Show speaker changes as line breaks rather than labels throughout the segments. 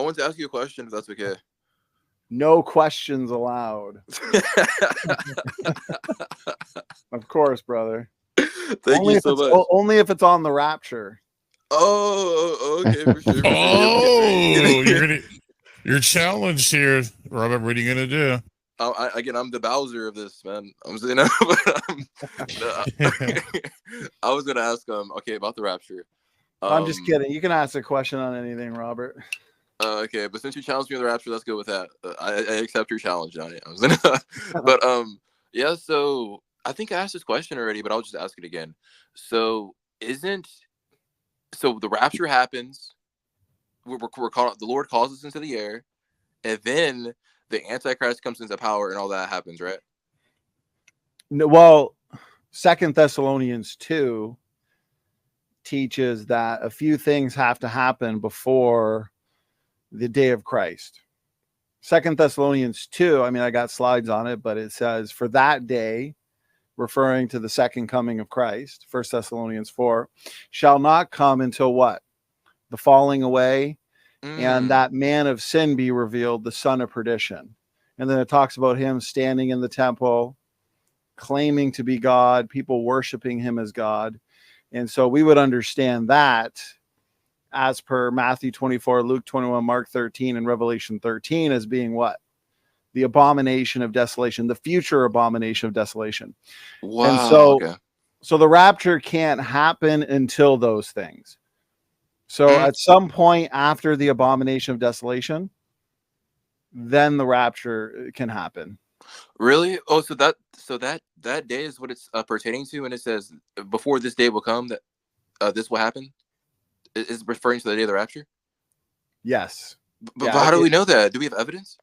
want to ask you a question, if that's okay.
No questions allowed. Of course, brother.
Thank you so much.
Only if it's on the Rapture.
Oh, okay, for sure.
You're challenged here, Robert. What are you gonna do?
I'm the Bowser of this, man. I was gonna ask okay, about the Rapture.
I'm just kidding. You can ask a question on anything, Robert.
Okay, but since you challenged me on the Rapture, let's go with that. I accept your challenge, Donny. Yeah. So I think I asked this question already, but I'll just ask it again. So the Rapture happens. We're called, the Lord calls us into the air, and then the Antichrist comes into power, and all that happens, right?
No, well, 2 Thessalonians 2 teaches that a few things have to happen before the day of Christ. 2 Thessalonians 2, I mean, I got slides on it, but it says, for that day, referring to the second coming of Christ, 1 Thessalonians 4, shall not come until what? The falling away, and that man of sin be revealed, the son of perdition. And then it talks about him standing in the temple, claiming to be God, people worshiping him as God. And so we would understand that as per Matthew 24, Luke 21, Mark 13, and Revelation 13 as being what? The abomination of desolation, the future abomination of desolation.
Wow.
And so the rapture can't happen until those things. So at some point after the abomination of desolation, then the rapture can happen.
Really? Oh, so that day is what it's pertaining to, and it says before this day will come that this will happen. Is referring to the day of the rapture?
Yes.
But how do we know that? Do we have evidence?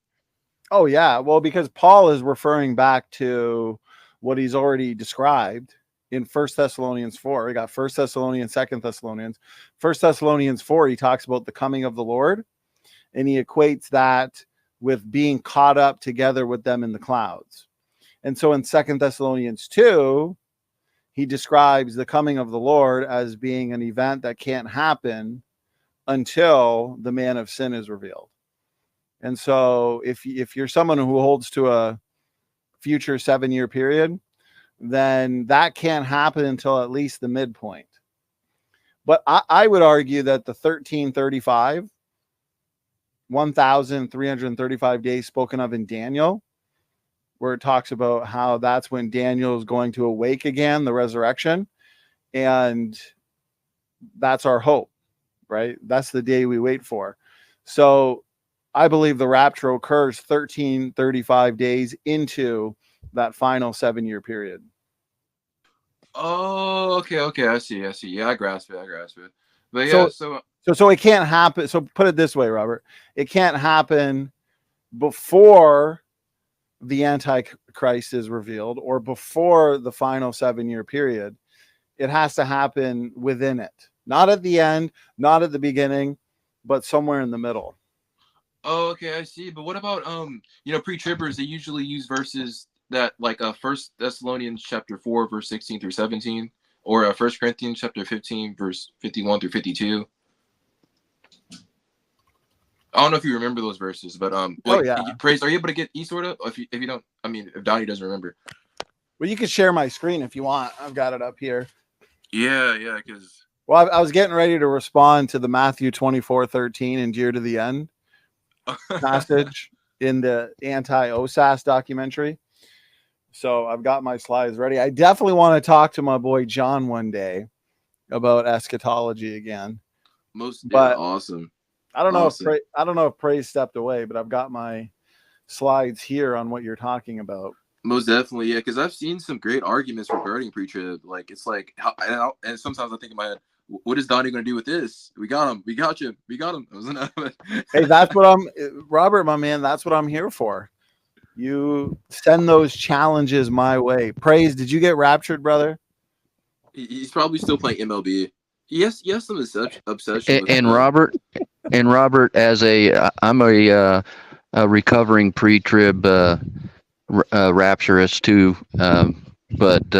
Oh yeah, well, because Paul is referring back to what he's already described in 1 Thessalonians 4. He got 1 Thessalonians, 2 Thessalonians. 1 Thessalonians 4, he talks about the coming of the Lord, and he equates that with being caught up together with them in the clouds. And so in 2 Thessalonians 2, he describes the coming of the Lord as being an event that can't happen until the man of sin is revealed. And so if you're someone who holds to a future 7-year period, then that can't happen until at least the midpoint. But I would argue that the 1335, 1,335 days spoken of in Daniel, where it talks about how that's when Daniel is going to awake again, the resurrection, and that's our hope, right? That's the day we wait for. So I believe the rapture occurs 1335 days into that final 7-year period.
Oh, okay. I see. Yeah, I grasp it. But yeah,
so it can't happen. So put it this way, Robert, it can't happen before the Antichrist is revealed or before the final 7-year period. It has to happen within it, not at the end, not at the beginning, but somewhere in the middle.
Oh, okay, I see. But what about pre-tribbers? They usually use verses that like 1 Thessalonians chapter 4 verse 16 through 17, or 1 Corinthians chapter 15 verse 51 through 52. I don't know if you remember those verses, but Praise, are you able to get sort of? If you don't, I mean, if Donnie doesn't remember,
well, you can share my screen if you want. I've got it up here.
Yeah, because
I was getting ready to respond to the Matthew 24:13 endure to the end passage in the anti-OSAS documentary. So I've got my slides ready. I definitely want to talk to my boy John one day about eschatology again.
Awesome.
I don't know if Praise stepped away, but I've got my slides here on what you're talking about.
Most definitely, yeah, because I've seen some great arguments regarding pre-trib. Like, it's like, and sometimes I think in my head, what is Donnie going to do with this? We got him. We got you. We got him.
Hey, that's what Robert, my man, that's what I'm here for. You send those challenges my way. Praise, did you get raptured, brother?
He's probably still playing MLB. Yes, some obsession.
And Robert, as I'm a recovering pre-trib rapturist too, but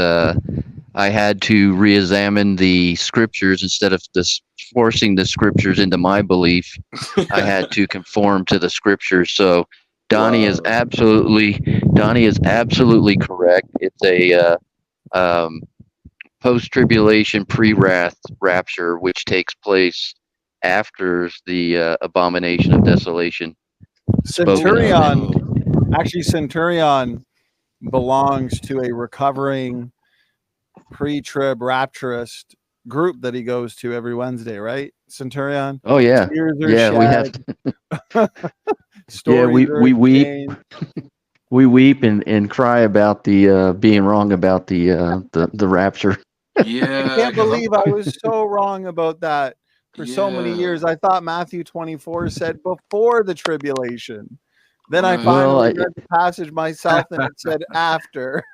I had to re-examine the scriptures instead of this forcing the scriptures into my belief. I had to conform to the scriptures. So Donnie is absolutely correct. It's a post-tribulation pre-wrath rapture, which takes place after the abomination of desolation.
Centurion, actually, Centurion belongs to a recovering pre-trib rapturist group that he goes to every Wednesday, right? Centurion.
Oh yeah,
yeah.
We have.
We
weep. We weep and cry about the being wrong about the rapture.
Yeah,
I can't believe I was so wrong about that for so many years. I thought Matthew 24 said before the tribulation. Then I finally read the passage myself and it said after.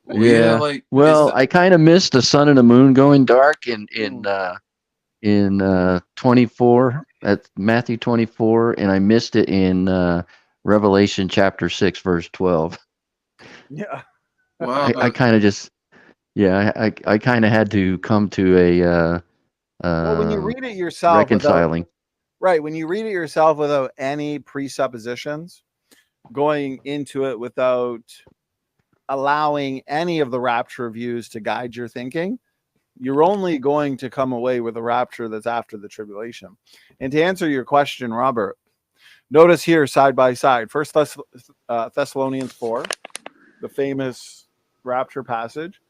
I kind of missed the sun and the moon going dark in 24 at Matthew 24, and I missed it in Revelation chapter 6 verse 12.
Yeah.
Wow.
I kind of just I kind of had to come to a
well, when you read it yourself
reconciling.
When you read it yourself without any presuppositions, going into it without allowing any of the rapture views to guide your thinking, you're only going to come away with a rapture that's after the tribulation. And to answer your question, Robert, notice here side by side, First Thessalonians 4, the famous rapture passage.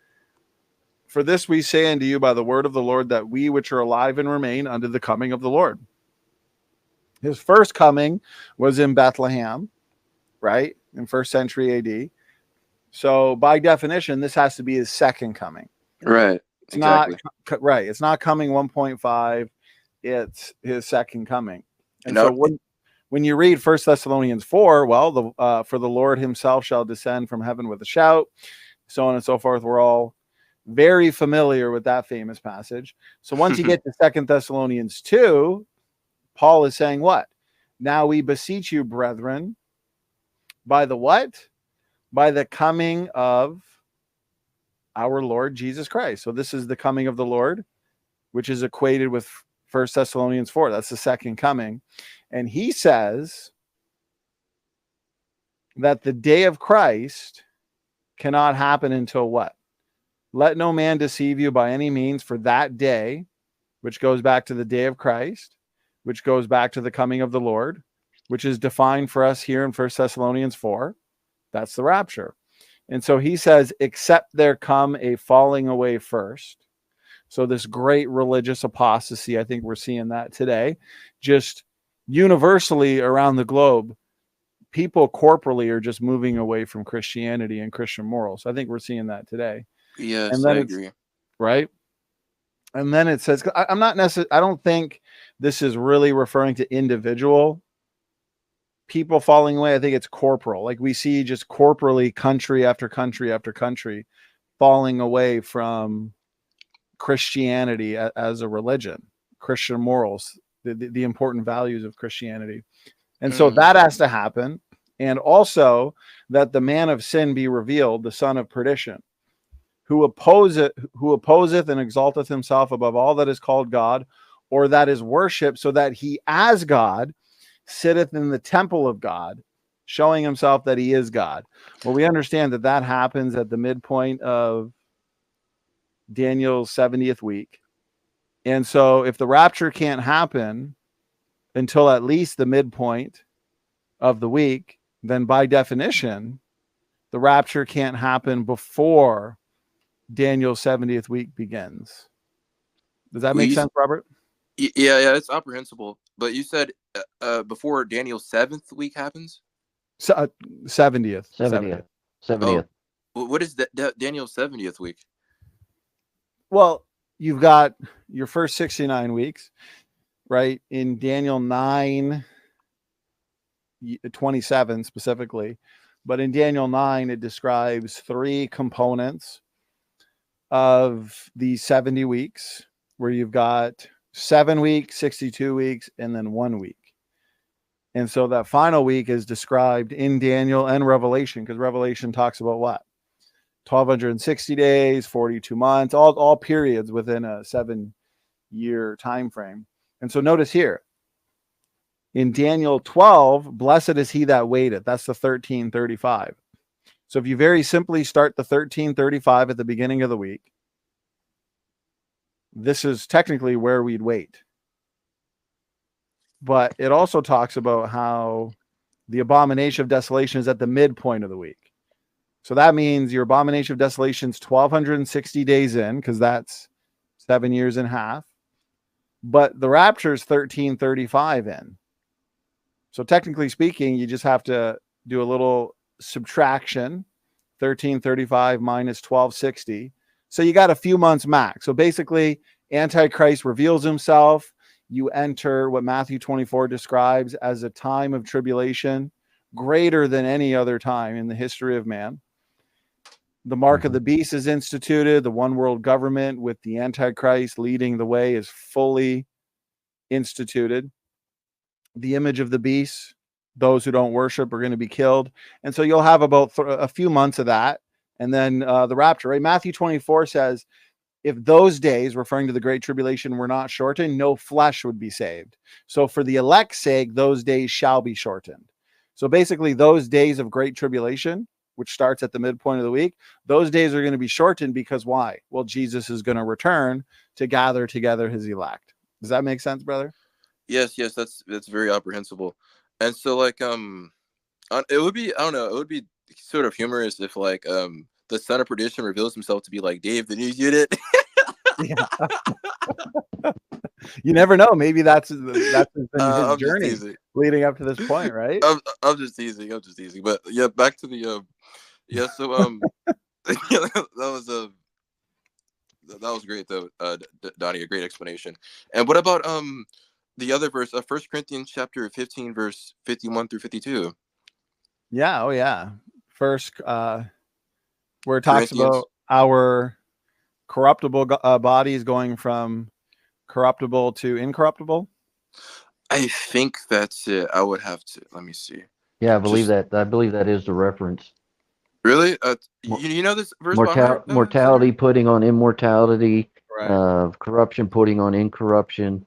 For this we say unto you by the word of the Lord, that we which are alive and remain unto the coming of the Lord. His first coming was in Bethlehem, right? In 1st century AD. So by definition, this has to be his second coming.
Right.
It's not right. It's not coming 1.5. It's his second coming. And so when you read 1 Thessalonians 4, well, for the Lord himself shall descend from heaven with a shout, so on and so forth. We're all very familiar with that famous passage. So once you get to 2 Thessalonians 2, Paul is saying what? Now we beseech you, brethren, by the what? By the coming of our Lord Jesus Christ. So this is the coming of the Lord, which is equated with 1 Thessalonians 4. That's the second coming. And he says that the day of Christ cannot happen until what? Let no man deceive you by any means, for that day, which goes back to the day of Christ, which goes back to the coming of the Lord, which is defined for us here in 1 Thessalonians 4. That's the rapture. And so he says, except there come a falling away first. So this great religious apostasy, I think we're seeing that today, just universally around the globe. People corporally are just moving away from Christianity and Christian morals. I think we're seeing that today.
Yes,
and then
I agree.
Right. And then it says, I'm not necessarily, I don't think this is really referring to individual people falling away. I think it's corporal. Like we see just corporally country after country after country falling away from Christianity as a religion, Christian morals, the important values of Christianity. And so that has to happen. And also that the man of sin be revealed, the son of perdition, who opposeth and exalteth himself above all that is called God, or that is worshipped, so that he as God sitteth in the temple of God, showing himself that he is God. Well, we understand that that happens at the midpoint of Daniel's 70th week. And so if the rapture can't happen until at least the midpoint of the week, then by definition, the rapture can't happen before Daniel's 70th week begins. Does that make sense, Robert?
Yeah, it's comprehensible. But you said before Daniel's 7th week happens?
70th.
Oh, what is Daniel's 70th week?
Well, you've got your first 69 weeks, right? In Daniel 9:27 specifically. But in Daniel 9, it describes three components of the 70 weeks, where you've got 7 weeks, 62 weeks, and then 1 week. And so that final week is described in Daniel and Revelation, because Revelation talks about what? 1,260 days, 42 months, all periods within a 7 year time frame. And so notice here in Daniel 12, blessed is he that waiteth. That's the 1335. So if you very simply start the 1335 at the beginning of the week, this is technically where we'd wait. But it also talks about how the abomination of desolation is at the midpoint of the week. So that means your abomination of desolation is 1,260 days in, because that's 7 years and a half. But the rapture is 1335 in. So technically speaking, you just have to do a little subtraction, 1335 minus 1260. So you got a few months max. So basically, Antichrist reveals himself. You enter what Matthew 24 describes as a time of tribulation greater than any other time in the history of man. The mark of the beast is instituted. The one world government with the Antichrist leading the way is fully instituted. The image of the beast, those who don't worship are going to be killed. And so you'll have about a few months of that. And then the rapture, right? Matthew 24 says, if those days, referring to the Great Tribulation, were not shortened, no flesh would be saved. So for the elect's sake, those days shall be shortened. So basically, those days of Great Tribulation, which starts at the midpoint of the week, those days are going to be shortened because why? Well, Jesus is going to return to gather together his elect. Does that make sense, brother?
Yes, that's very apprehensible. And so like it would be, I don't know, it would be sort of humorous if like the son of perdition reveals himself to be like Dave the News Unit.
Yeah. You never know. Maybe that's his journey leading up to this point, right?
I'm just teasing. But yeah, back to the yeah. So yeah, that was great though, Donnie. A great explanation. And what about the other verse, 1 Corinthians chapter 15, verse 51 through 52?
Yeah. Oh yeah. First, where it talks about our corruptible bodies going from corruptible to incorruptible.
I think that's it. I would have to, let me see.
Yeah, I believe that is the reference.
Really? You know this verse?
Mortality putting on immortality,
right.
Corruption putting on incorruption,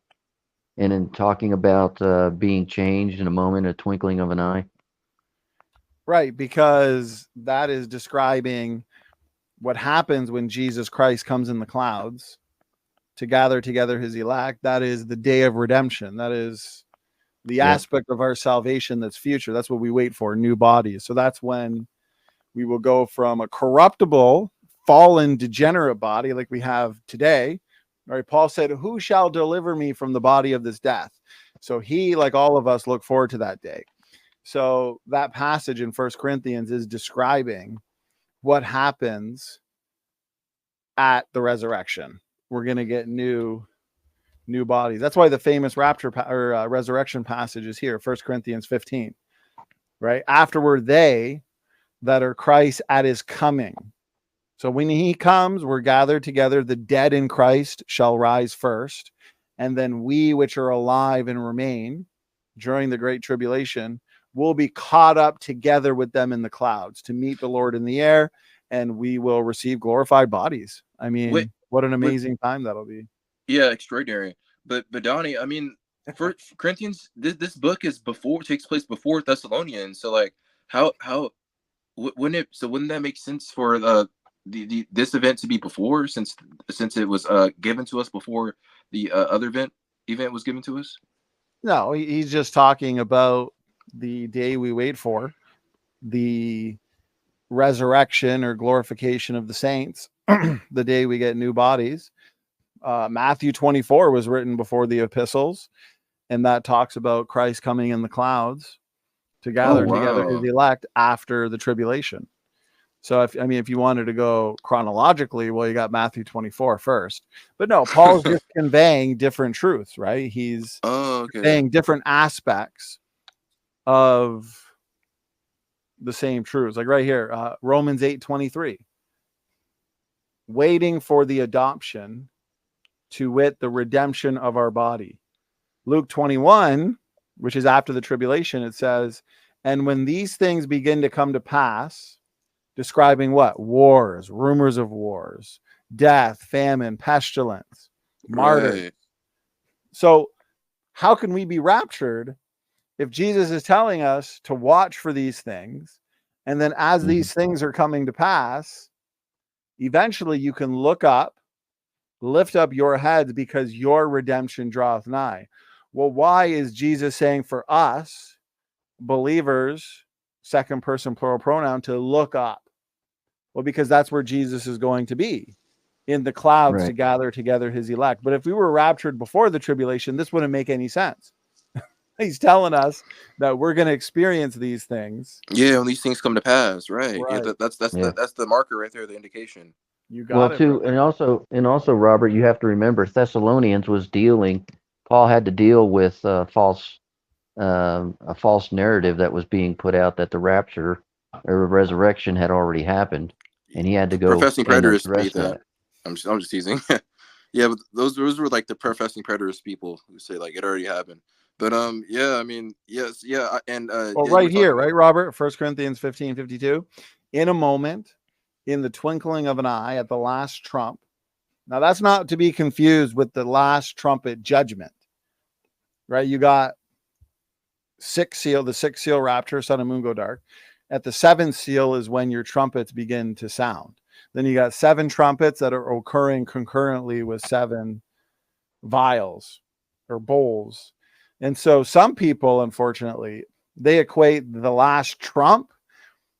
and then talking about being changed in a moment, a twinkling of an eye.
Right, because that is describing what happens when Jesus Christ comes in the clouds to gather together his elect. That is the day of redemption. That is the aspect of our salvation that's future. That's what we wait for, new bodies. So that's when we will go from a corruptible, fallen, degenerate body like we have today. All right, Paul said, who shall deliver me from the body of this death? So he, like all of us, look forward to that day. So that passage in 1 Corinthians is describing what happens at the resurrection. We're going to get new bodies. That's why the famous rapture or resurrection passage is here, 1 Corinthians 15, right? Afterward, they that are Christ at his coming. So when he comes, we're gathered together. The dead in Christ shall rise first. And then we which are alive and remain during the great tribulation will be caught up together with them in the clouds to meet the Lord in the air. And we will receive glorified bodies. I mean, what an amazing time that'll be.
Yeah, extraordinary. But Donnie, I mean, for Corinthians, this book takes place before Thessalonians. So like, wouldn't that make sense for this event to be before, since it was given to us before the other event was given to us?
No, he's just talking about the day we wait for, the resurrection or glorification of the saints, the day we get new bodies. Matthew 24 was written before the epistles, and that talks about Christ coming in the clouds to gather together his elect after the tribulation. So if you wanted to go chronologically, well, you got Matthew 24 first. But no, Paul's just conveying different truths, right? He's saying different aspects of the same truths. Like right here, Romans 8:23. Waiting for the adoption, to wit, the redemption of our body. Luke 21, which is after the tribulation, it says, and when these things begin to come to pass, describing what? Wars, rumors of wars, death, famine, pestilence, martyrs. So how can we be raptured if Jesus is telling us to watch for these things? And then as these things are coming to pass, eventually you can look up, lift up your heads because your redemption draweth nigh. Well, why is Jesus saying for us believers, second person plural pronoun, to look up? Well, because that's where Jesus is going to be, in the clouds to gather together his elect. But if we were raptured before the tribulation, this wouldn't make any sense. He's telling us that we're going to experience these things.
Yeah, when these things come to pass, right? Yeah,
Right.
that's the marker right there, the indication.
You got it.
Too,
brother.
and also, Robert, you have to remember Thessalonians was Paul had to deal with a false narrative that was being put out that the rapture or resurrection had already happened, and he had to go
Professing
and
preterists
address
made that. I'm just teasing. Yeah, but those were like the professing preterist people who say like it already happened. But yeah, I mean, yes, yeah, and
Well,
yeah,
right here, right, Robert? 1 Corinthians 15:52. In a moment, in the twinkling of an eye, at the last trump. Now, that's not to be confused with the last trumpet judgment, right? You got the sixth seal rapture, sun and moon go dark. At the seventh seal is when your trumpets begin to sound. Then you got 7 trumpets that are occurring concurrently with 7 vials or bowls. And so some people, unfortunately, they equate the last trump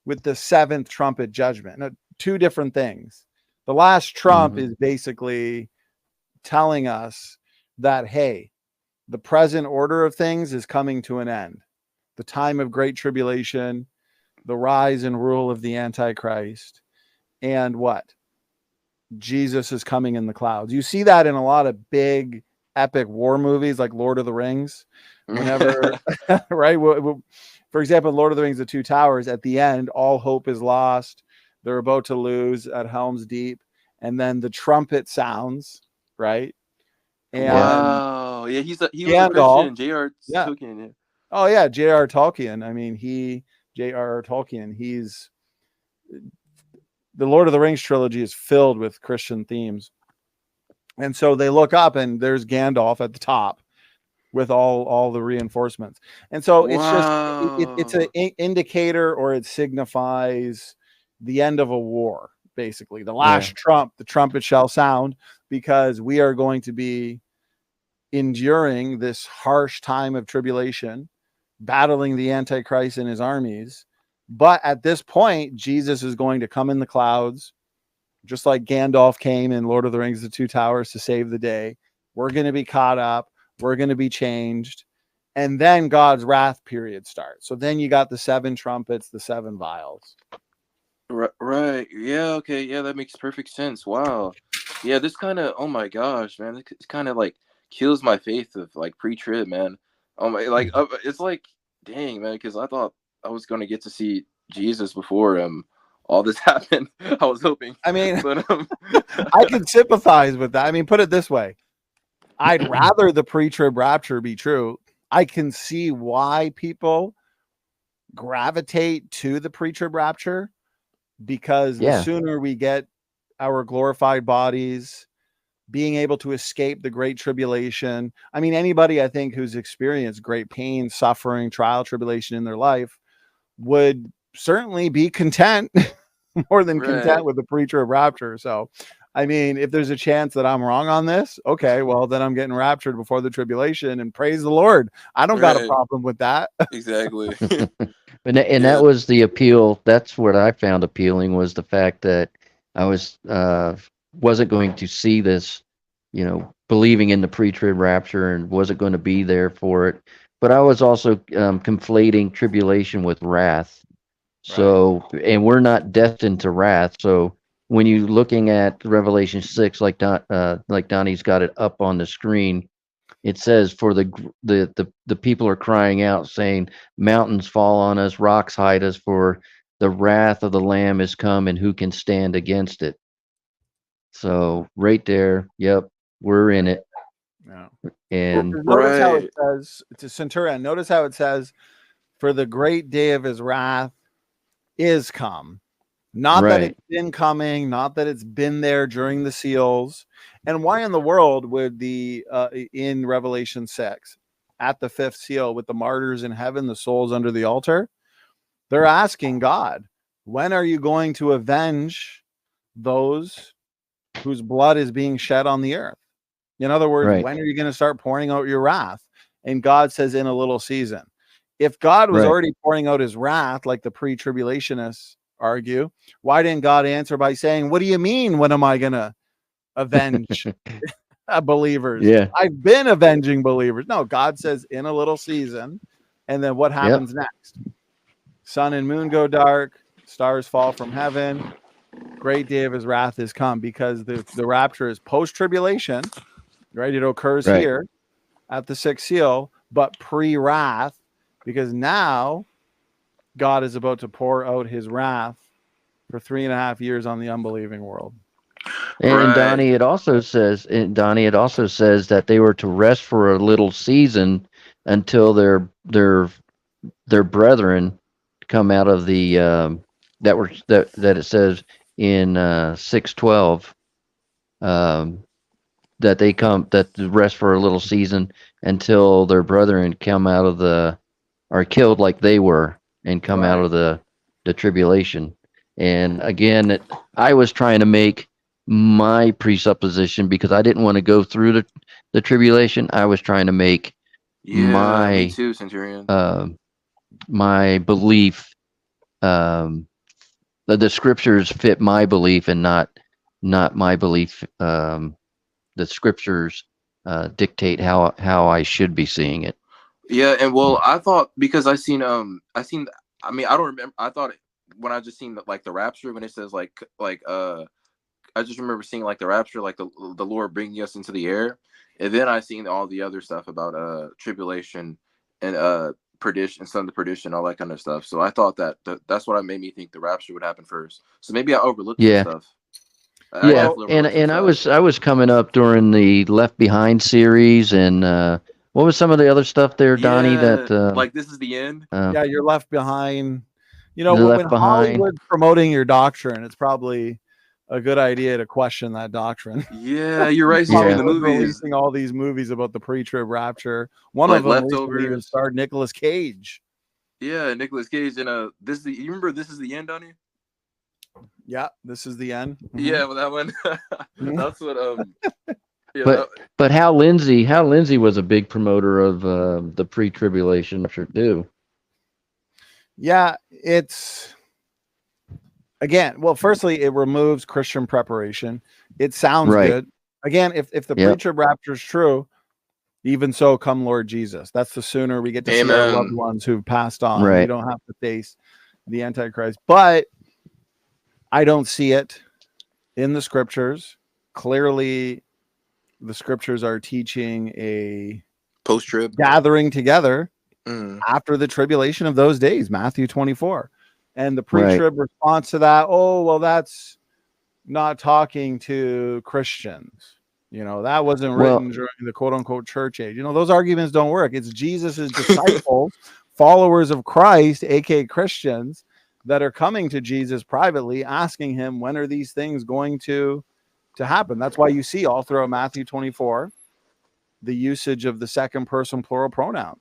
with the 7th trumpet judgment. Now, 2 different things. The last trump is basically telling us that, hey, the present order of things is coming to an end. The time of great tribulation, the rise and rule of the Antichrist, and what? Jesus is coming in the clouds. You see that in a lot of big, epic war movies like Lord of the Rings. Whenever, right? For example, Lord of the Rings, The Two Towers, at the end, all hope is lost. They're about to lose at Helm's Deep. And then the trumpet sounds, right? And
wow, yeah, he was
Gandalf,
a Christian. J.R. Tolkien. Yeah.
Oh yeah, J.R. Tolkien. I mean, J.R.R. Tolkien. He's the Lord of the Rings trilogy is filled with Christian themes, and so they look up and there's Gandalf at the top with all the reinforcements, and so it's just it's an indicator, or it signifies the end of a war. Basically, the last trump, the trumpet shall sound, because we are going to be enduring this harsh time of tribulation, battling the Antichrist and his armies. But at this point, Jesus is going to come in the clouds, just like Gandalf came in Lord of the Rings, The Two Towers, to save the day. We're going to be caught up. We're going to be changed. And then God's wrath period starts. So then you got the 7 trumpets, the 7 vials.
Right. Yeah. Okay. Yeah, that makes perfect sense. Wow. Yeah. This kind of, oh my gosh, man. This kind of like kills my faith of like pre-trib, man. Oh my, like it's like, dang, man. Because I thought I was going to get to see Jesus before all this happened. I was hoping.
I mean,
but,
I can sympathize with that. I mean, put it this way: I'd rather the pre-trib rapture be true. I can see why people gravitate to the pre-trib rapture, because the sooner we get our glorified bodies, being able to escape the great tribulation. I mean, anybody I think who's experienced great pain, suffering, trial, tribulation in their life would certainly be content, more than content with the pre-trib rapture. So, I mean, if there's a chance that I'm wrong on this, okay, well, then I'm getting raptured before the tribulation, and praise the Lord. I don't got a problem with that.
Exactly.
And that was the appeal. That's what I found appealing, was the fact that I wasn't going to see this, believing in the pre-trib rapture, and wasn't going to be there for it. But I was also conflating tribulation with wrath. So, and we're not destined to wrath. So when you're looking at Revelation 6, like Donnie's got it up on the screen, it says, for the people are crying out, saying, mountains fall on us, rocks hide us, for the wrath of the Lamb is come, and who can stand against it? So right there, yep, we're in it.
Yeah.
And
notice how it says to Centurion, notice how it says, for the great day of his wrath is come, Not that
Right.
it's been coming, not that it's been there during the seals. And why in the world would the in Revelation 6 at the fifth seal with the martyrs in heaven, the souls under the altar, they're asking God, when are you going to avenge those whose blood is being shed on the earth? In other words,
Right.
when are you going to start pouring out your wrath? And God says, in a little season. If God was
Right.
already pouring out his wrath, like the pre-tribulationists argue, why didn't God answer by saying, what do you mean? When am I going to avenge believers?
Yeah.
I've been avenging believers. No, God says in a little season. And then what happens next? Sun and moon go dark, stars fall from heaven. Great day of his wrath is come, because the rapture is post-tribulation, right? It occurs
Right.
here at the sixth seal, but pre-wrath, because now God is about to pour out his wrath for 3.5 years on the unbelieving world.
And
Right.
Donnie, it also says that they were to rest for a little season until their brethren come out of the that it says in 6:12 that they rest for a little season until their brethren come out of are killed like they were and come out
Right.
of the tribulation. And again, I was trying to make my presupposition because I didn't want to go through the tribulation. I was trying to make
Yeah, me too, Centurion.
my belief, the scriptures fit my belief and not my belief. The scriptures dictate how I should be seeing it.
Yeah, and well, I thought because I mean, I don't remember. I thought when I just seen the rapture, when it says I just remember seeing like the rapture, like the Lord bringing us into the air, and then I seen all the other stuff about tribulation and perdition, son of perdition, all that kind of stuff. So I thought that's what made me think the rapture would happen first. So maybe I overlooked some stuff.
Yeah, and I was coming up during the Left Behind series, and what was some of the other stuff there, Donnie? That
like this is the end.
Yeah, you're left behind. You know,
Left
when
Behind.
Hollywood's promoting your doctrine, it's probably a good idea to question that doctrine.
Yeah, you're right.
Yeah.
Yeah. The movies,
releasing all these movies about the pre-trib rapture. One
like
of them
Leftovers.
recently even starred Nicolas Cage.
Yeah, Nicolas Cage and you remember This Is the End, Donnie?
Yeah, This Is the End. Mm-hmm.
Yeah, well, that one. That's what
yeah, but Hal Lindsey was a big promoter of the pre-tribulation rapture too.
Yeah, it's again, well, firstly, it removes Christian preparation. It sounds good. Again, if the pre-trib rapture is true, even so, come Lord Jesus. That's the sooner we get to see our loved ones who've passed on.
Right.
We don't have to face the Antichrist. But I don't see it in the scriptures. Clearly, the scriptures are teaching a
post-trib
gathering together after the tribulation of those days, Matthew 24. And the pre-trib response to that, oh, well, that's not talking to Christians. You know, that wasn't written during the quote-unquote church age. You know, those arguments don't work. It's Jesus's disciples, followers of Christ, aka Christians, that are coming to Jesus privately, asking him, when are these things going to happen? That's why you see all throughout Matthew 24 the usage of the second person plural pronoun.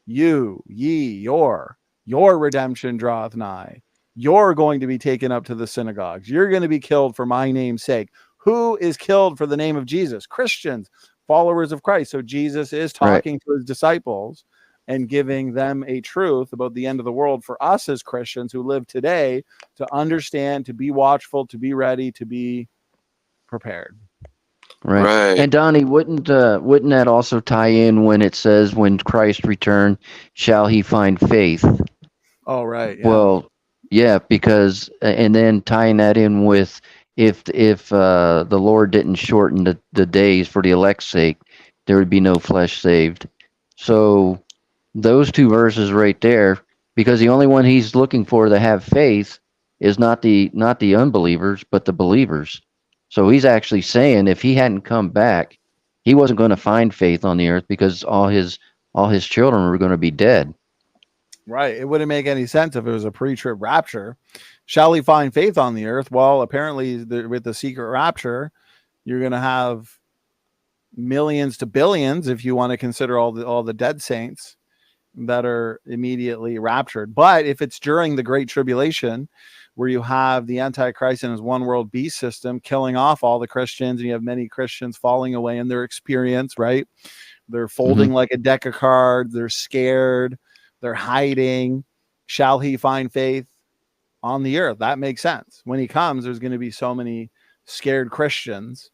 You, ye, your redemption draweth nigh. You're going to be taken up to the synagogues. You're going to be killed for my name's sake. Who is killed for the name of Jesus? Christians, followers of Christ. So Jesus is talking to his disciples and giving them a truth about the end of the world for us as Christians who live today to understand, to be watchful, to be ready, to be prepared.
Right. And Donnie, wouldn't that also tie in when it says, when Christ return, shall he find faith?
Oh, right. Yeah.
Well, yeah, because, and then tying that in with, if the Lord didn't shorten the days for the elect's sake, there would be no flesh saved. So those two verses right there, because the only one he's looking for to have faith is not the unbelievers, but the believers. So he's actually saying if he hadn't come back, he wasn't going to find faith on the earth because all his children were going to be dead.
Right. It wouldn't make any sense if it was a pre-trib rapture. Shall he find faith on the earth? Well, apparently with the secret rapture, you're going to have millions to billions, if you want to consider all the dead saints that are immediately raptured. But if it's during the Great Tribulation, where you have the Antichrist and his one world beast system killing off all the Christians, and you have many Christians falling away in their experience, right? They're folding like a deck of cards. They're scared. They're hiding. Shall he find faith on the earth? That makes sense. When he comes, there's going to be so many scared Christians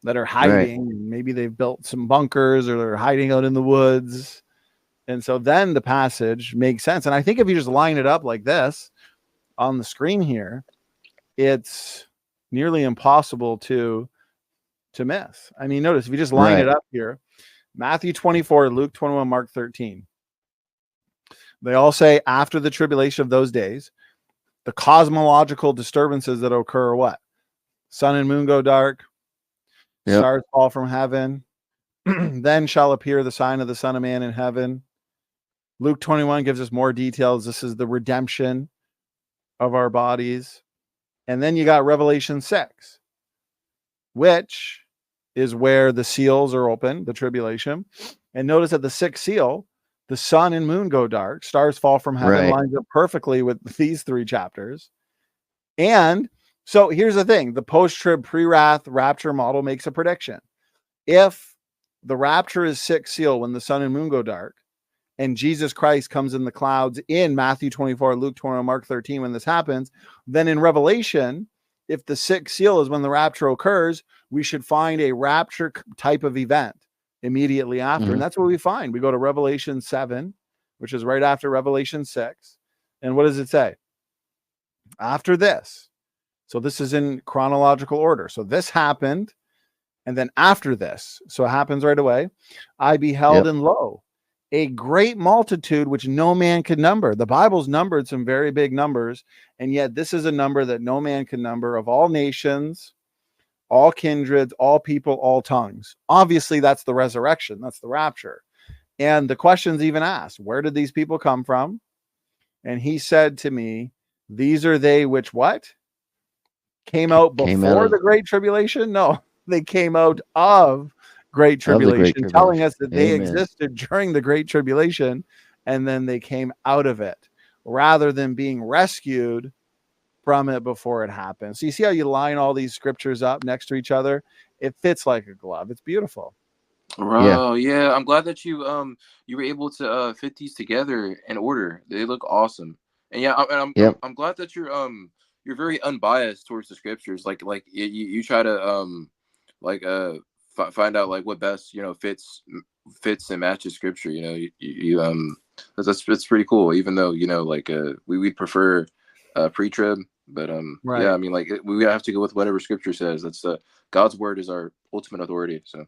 that are hiding. Right. Maybe they've built some bunkers or they're hiding out in the woods. And so then the passage makes sense. And I think if you just line it up like this on the screen here, it's nearly impossible to miss. I mean, notice if you just line it up here, Matthew 24, Luke 21, Mark 13. They all say after the tribulation of those days, the cosmological disturbances that occur are what? Sun and moon go dark, stars fall from heaven, then shall appear the sign of the Son of Man in heaven. Luke 21 gives us more details. This is the redemption of our bodies. And then you got Revelation 6, which is where the seals are open, the tribulation. And notice that the sixth seal, the sun and moon go dark, stars fall from heaven, lines up perfectly with these three chapters. And so here's the thing, the Postrib Prewrath rapture model makes a prediction. If the rapture is sixth seal when the sun and moon go dark, and Jesus Christ comes in the clouds in Matthew 24, Luke 20, Mark 13, when this happens, then in Revelation, if the sixth seal is when the rapture occurs, we should find a rapture type of event immediately after. And that's what we find. We go to Revelation 7, which is right after Revelation 6. And what does it say? After this. So this is in chronological order. So this happened. And then after this, so it happens right away. I beheld and lo, a great multitude which no man could number. The Bible's numbered some very big numbers. And yet this is a number that no man can number, of all nations, all kindreds, all people, all tongues. Obviously, that's the resurrection. That's the rapture. And the question's even asked, where did these people come from? And he said to me, these are they which what? Came out before the Great Tribulation? No, they came out of Great Tribulation, telling us that they existed during the Great Tribulation, and then they came out of it, rather than being rescued from it before it happened. So you see how you line all these scriptures up next to each other? It fits like a glove. It's beautiful.
Yeah. I'm glad that you were able to fit these together in order. They look awesome. And I'm glad that you're very unbiased towards the scriptures. Like you try to find out like what best fits and matches scripture. That's pretty cool. Even though we prefer Pretrib, but yeah, I mean, like we have to go with whatever scripture says. That's God's word is our ultimate authority. So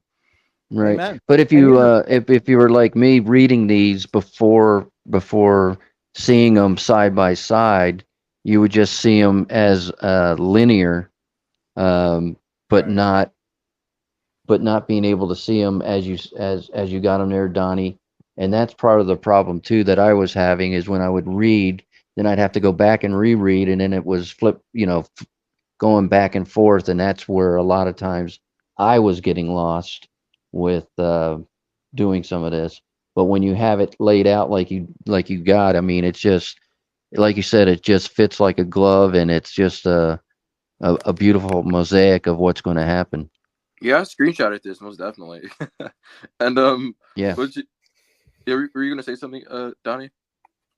Amen. But if you if you were like me, reading these before seeing them side by side, you would just see them as linear, but not being able to see them as you got them there, Donnie. And that's part of the problem too that I was having, is when I would read, then I'd have to go back and reread, and then it was going back and forth, and that's where a lot of times I was getting lost with doing some of this. But when you have it laid out like you got, I mean, it's just like you said, it just fits like a glove, and it's just a beautiful mosaic of what's going to happen.
Yeah, I screenshotted this most definitely. And were you going to say something, Donnie?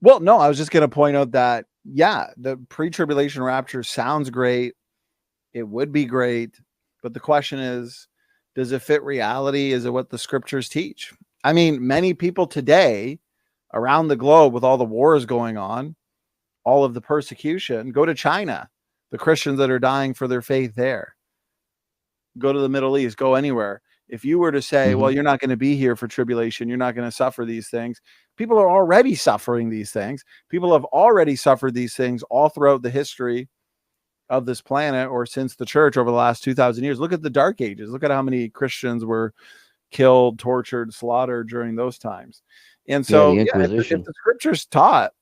Well, no, I was just going to point out that, the pre-tribulation rapture sounds great. It would be great. But the question is, does it fit reality? Is it what the scriptures teach? I mean, many people today around the globe, with all the wars going on, all of the persecution, go to China, the Christians that are dying for their faith there. Go to the Middle East, go anywhere. If you were to say, well, you're not going to be here for tribulation, you're not going to suffer these things. People are already suffering these things. People have already suffered these things all throughout the history of this planet, or since the church over the last 2,000 years. Look at the Dark Ages. Look at how many Christians were killed, tortured, slaughtered during those times. And so if the scriptures taught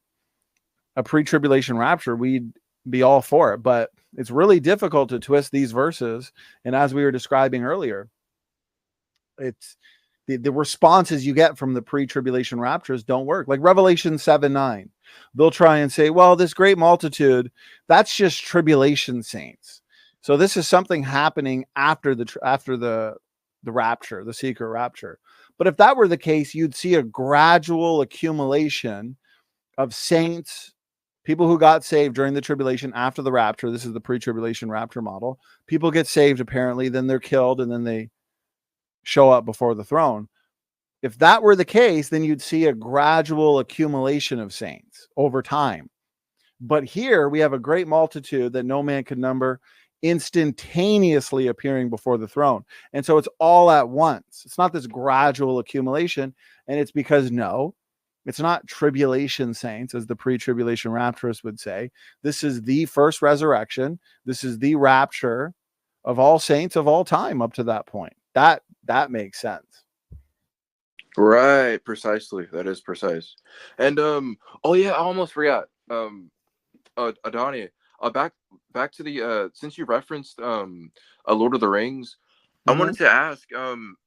a pre-tribulation rapture, we'd be all for it. But it's really difficult to twist these verses. And as we were describing earlier, it's the responses you get from the pre-tribulation raptures don't work. Like Revelation 7:9, they'll try and say, well, this great multitude, that's just tribulation saints. So this is something happening after the rapture, the secret rapture. But if that were the case, you'd see a gradual accumulation of saints, people who got saved during the tribulation after the rapture. This is the pre-tribulation rapture model. People get saved, apparently, then they're killed, and then they show up before the throne. If that were the case, then you'd see a gradual accumulation of saints over time. But here we have a great multitude that no man could number, instantaneously appearing before the throne. And so it's all at once. It's not this gradual accumulation. And it's because, no, it's not tribulation saints, as the pre-tribulation rapturists would say. This is the first resurrection. This is the rapture of all saints of all time up to that point. That makes sense.
Right, precisely. That is precise. And oh yeah, I almost forgot. Donny, back to the since you referenced a Lord of the Rings, I wanted to ask,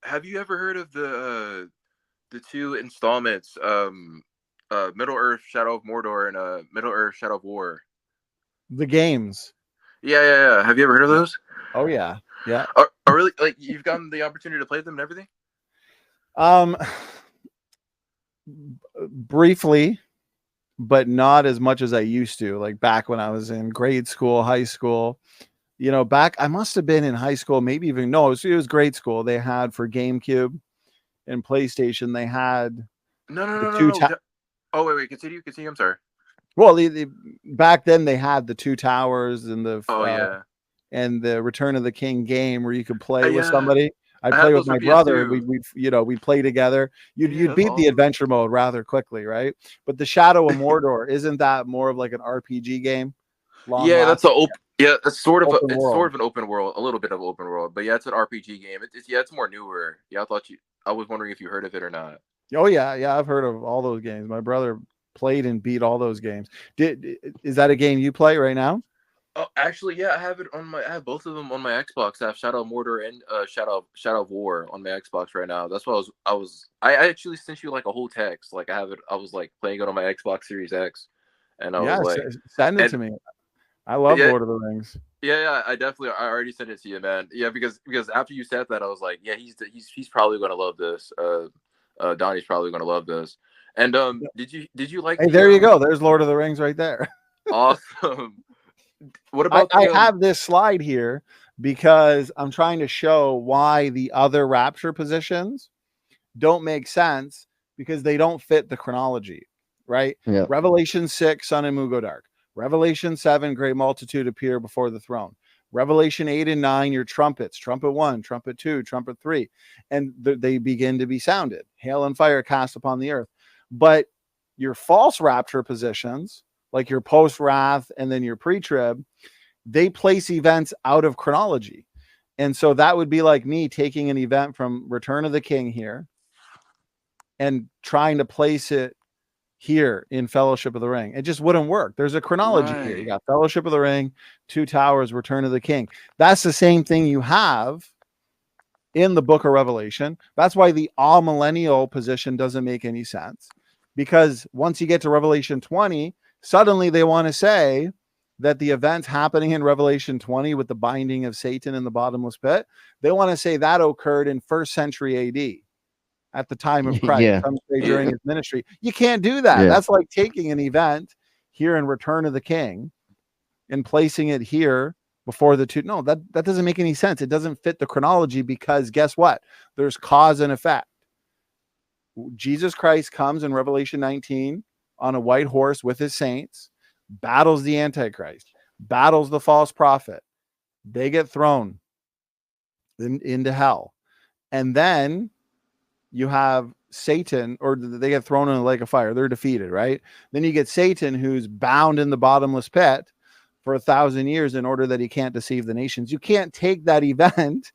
have you ever heard of the two installments, Middle Earth Shadow of Mordor and Middle Earth Shadow of War?
The games.
Yeah. Have you ever heard of those?
Oh yeah. Yeah.
Are really, like, you've gotten the opportunity to play them and everything?
Briefly, but not as much as I used to. Like back when I was in grade school, high school, I must have been in high school, maybe even, no, it was grade school. They had for GameCube and PlayStation, they had
no. Oh, wait, continue. I'm sorry.
Well, back then they had the two towers and
the
and the Return of the King game where you could play with somebody. I'd
I
play with my brother.
PS2.
We'd play together. You'd beat the adventure mode rather quickly, right? But the Shadow of Mordor, isn't that more of like an RPG game?
That's it's sort of an open world, a little bit of open world, but yeah, it's an RPG game. It's more newer. Yeah, I was wondering if you heard of it or not.
Oh yeah, I've heard of all those games. My brother played and beat all those games. Is that a game you play right now?
Oh, actually, yeah, I have both of them on my Xbox. I have Shadow of Mordor and Shadow of War on my Xbox right now. That's what I actually sent you like a whole text. Like I was like playing it on my Xbox Series X, and I was like,
send it to me. I love Lord of the Rings.
Yeah, I already sent it to you, man. Yeah, because after you said that, I was like, yeah, he's probably gonna love this. Donnie's probably gonna love this. And did you like?
Hey, there you go. There's Lord of the Rings right there.
Awesome. What about?
I have this slide here because I'm trying to show why the other rapture positions don't make sense because they don't fit the chronology, right?
Yeah.
Revelation 6, Sun and Moon go dark. Revelation 7, great multitude appear before the throne. Revelation 8 and 9, your trumpets, trumpet 1, trumpet 2, trumpet 3, and they begin to be sounded. Hail and fire cast upon the earth. But your false rapture positions, like your post-wrath and then your pre-trib, they place events out of chronology. And so that would be like me taking an event from Return of the King here and trying to place it here in Fellowship of the Ring. It just wouldn't work. There's a chronology here. You got Fellowship of the Ring, Two Towers, Return of the King. That's the same thing you have in the book of Revelation. That's why the all-millennial position doesn't make any sense. Because once you get to Revelation 20, suddenly they want to say that the events happening in Revelation 20 with the binding of Satan in the bottomless pit, they want to say that occurred in 1st century AD at the time of Christ, some say during his ministry. You can't do that.
Yeah.
That's like taking an event here in Return of the King and placing it here before the two. No, that doesn't make any sense. It doesn't fit the chronology because guess what? There's cause and effect. Jesus Christ comes in Revelation 19 on a white horse with his saints, battles the Antichrist, battles the false prophet. They get thrown into hell. And then you have Satan, or they get thrown in a lake of fire. They're defeated, right? Then you get Satan, who's bound in the bottomless pit for 1,000 years in order that he can't deceive the nations. You can't take that event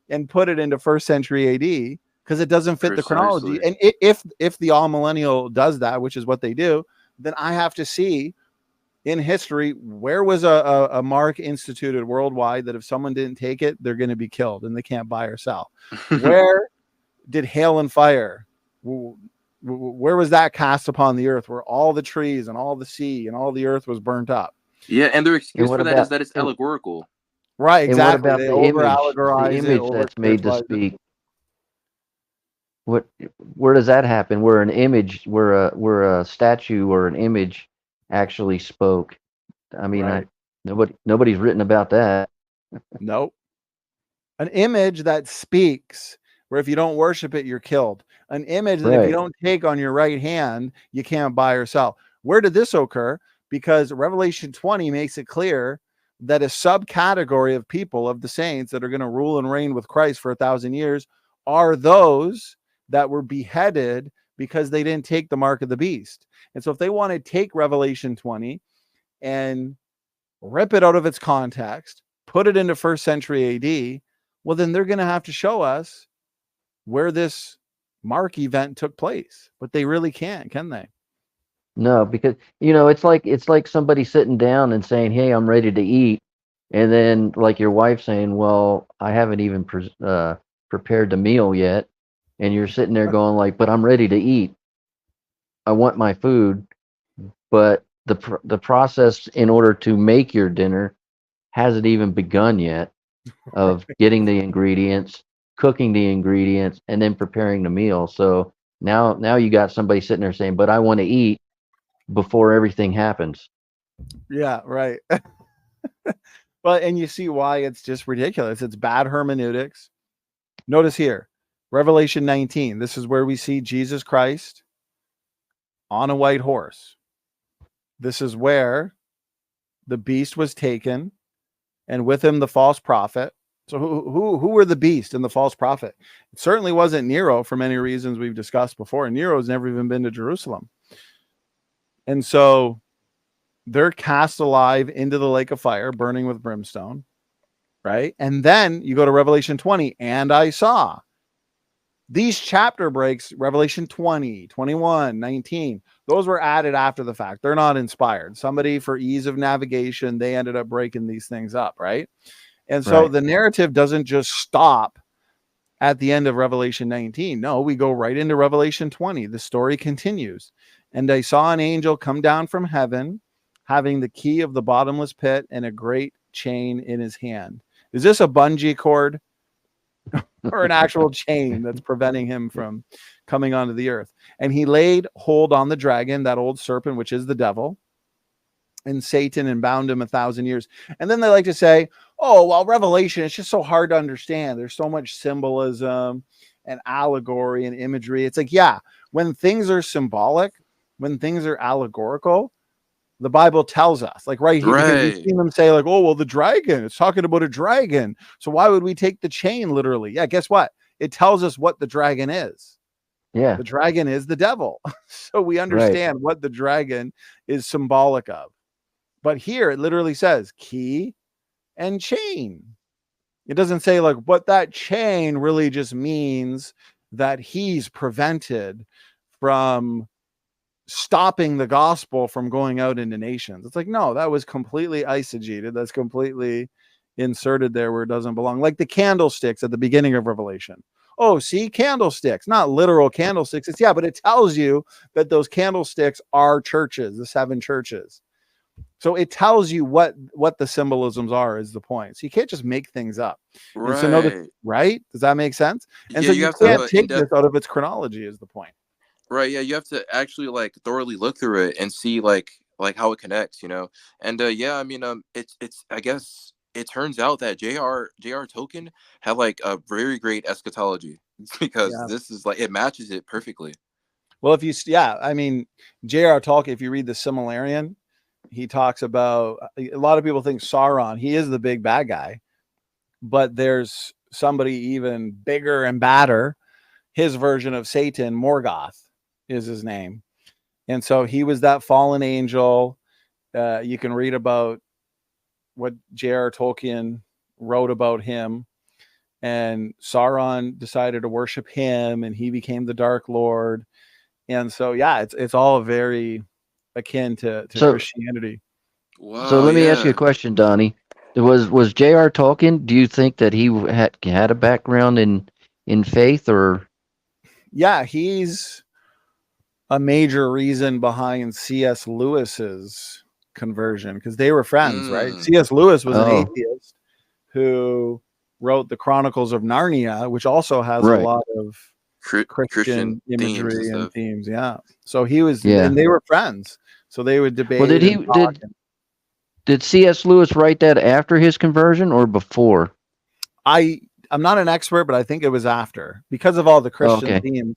and put it into 1st century AD because it doesn't fit the chronology. And if the all millennial does that, which is what they do, then I have to see in history, where was a mark instituted worldwide that if someone didn't take it, they're going to be killed and they can't buy or sell? Where did hail and fire, where was that cast upon the earth, where all the trees and all the sea and all the earth was burnt up?
Yeah, and their excuse
what
for that
about-
is that it's allegorical.
Right,
And what
exactly.
about
They
the
over
image?
allegorize
The
it,
image
over
that's made to
spiritualize it.
speak. Where does that happen? Where an image, where a statue or an image actually spoke? I mean,
Right.
nobody's written about that.
Nope. An image that speaks, where if you don't worship it, you're killed. An image that if
Right.
you don't take on your right hand, you can't buy or sell. Where did this occur? Because Revelation 20 makes it clear that a subcategory of people, of the saints that are going to rule and reign with Christ for 1,000 years, are those that were beheaded because they didn't take the mark of the beast. And so if they want to take Revelation 20 and rip it out of its context, put it into 1st century AD, well, then they're going to have to show us where this mark event took place. But they really can't, can they?
No, because it's like somebody sitting down and saying, "Hey, I'm ready to eat," and then like your wife saying, "Well, I haven't even prepared the meal yet," and you're sitting there going like, "But I'm ready to eat. I want my food," but the process in order to make your dinner hasn't even begun yet of getting the ingredients, cooking the ingredients, and then preparing the meal. So now you got somebody sitting there saying, "But I want to eat," before everything happens.
Yeah, right. Well, and you see why it's just ridiculous. It's bad hermeneutics. Notice here, Revelation 19. This is where we see Jesus Christ on a white horse. This is where the beast was taken, and with him the false prophet. So who were the beast and the false prophet? It certainly wasn't Nero, for many reasons we've discussed before. Nero's never even been to Jerusalem. And so they're cast alive into the lake of fire, burning with brimstone, right? And then you go to Revelation 20, and I saw. These chapter breaks, Revelation 20, 21, 19, those were added after the fact. They're not inspired. Somebody, for ease of navigation, they ended up breaking these things up, right? And so the narrative doesn't just stop at the end of Revelation 19. No, we go right into Revelation 20. The story continues. And I saw an angel come down from heaven, having the key of the bottomless pit and a great chain in his hand. Is this a bungee cord or an actual chain that's preventing him from coming onto the earth? And he laid hold on the dragon, that old serpent, which is the devil, and Satan, and bound him 1,000 years. And then they like to say, oh, well, Revelation, it's just so hard to understand. There's so much symbolism and allegory and imagery. It's like, yeah, when things are symbolic, when things are allegorical, the Bible tells us, like right here, because we've seen them say like, oh, well, the dragon, it's talking about a dragon. So why would we take the chain literally? Yeah, guess what? It tells us what the dragon is.
Yeah.
The dragon is the devil. So we understand what the dragon is symbolic of. But here it literally says key and chain. It doesn't say like, but that chain really just means that he's prevented from stopping the gospel from going out into nations. It's like, no, that was completely eisegeted. That's completely inserted there where it doesn't belong. Like the candlesticks at the beginning of Revelation. Oh, see, candlesticks, not literal candlesticks. It's but it tells you that those candlesticks are churches, the 7 churches. So it tells you what the symbolisms are, is the point. So you can't just make things up.
Right.
And so notice, right? Does that make sense? And so you can't take this out of its chronology, is the point.
Right. Yeah. You have to actually like thoroughly look through it and see like how it connects, And yeah, I mean, it's I guess it turns out that J.R. Tolkien had like a very great eschatology because this is like, it matches it perfectly.
Well, I mean, J.R. Tolkien, if you read the Silmarillion, he talks about, a lot of people think Sauron, he is the big bad guy, but there's somebody even bigger and badder. His version of Satan, Morgoth, is his name. And so he was that fallen angel. You can read about what J.R. Tolkien wrote about him. And Sauron decided to worship him, and he became the Dark Lord. And so, yeah, it's all very akin to Christianity.
So
Wow,
let me ask you a
yeah.
question, Donnie. Was J.R. Tolkien? Do you think that he had a background in faith, or
Yeah, he's a major reason behind C.S. Lewis's conversion because they were friends, right?
Mm.
C.S. Lewis was an
oh,
atheist who wrote the Chronicles of Narnia, which also has a
right?
lot of
Christian
Christian
themes and
imagery and
stuff.
themes. Yeah. So he was,
Yeah.
and they were friends. So they would
Well,
debate and talk.
did C.S. Lewis write that after his conversion or before?
I'm not an expert, but I think it was after because of all the
Oh,
Christian
okay.
themes.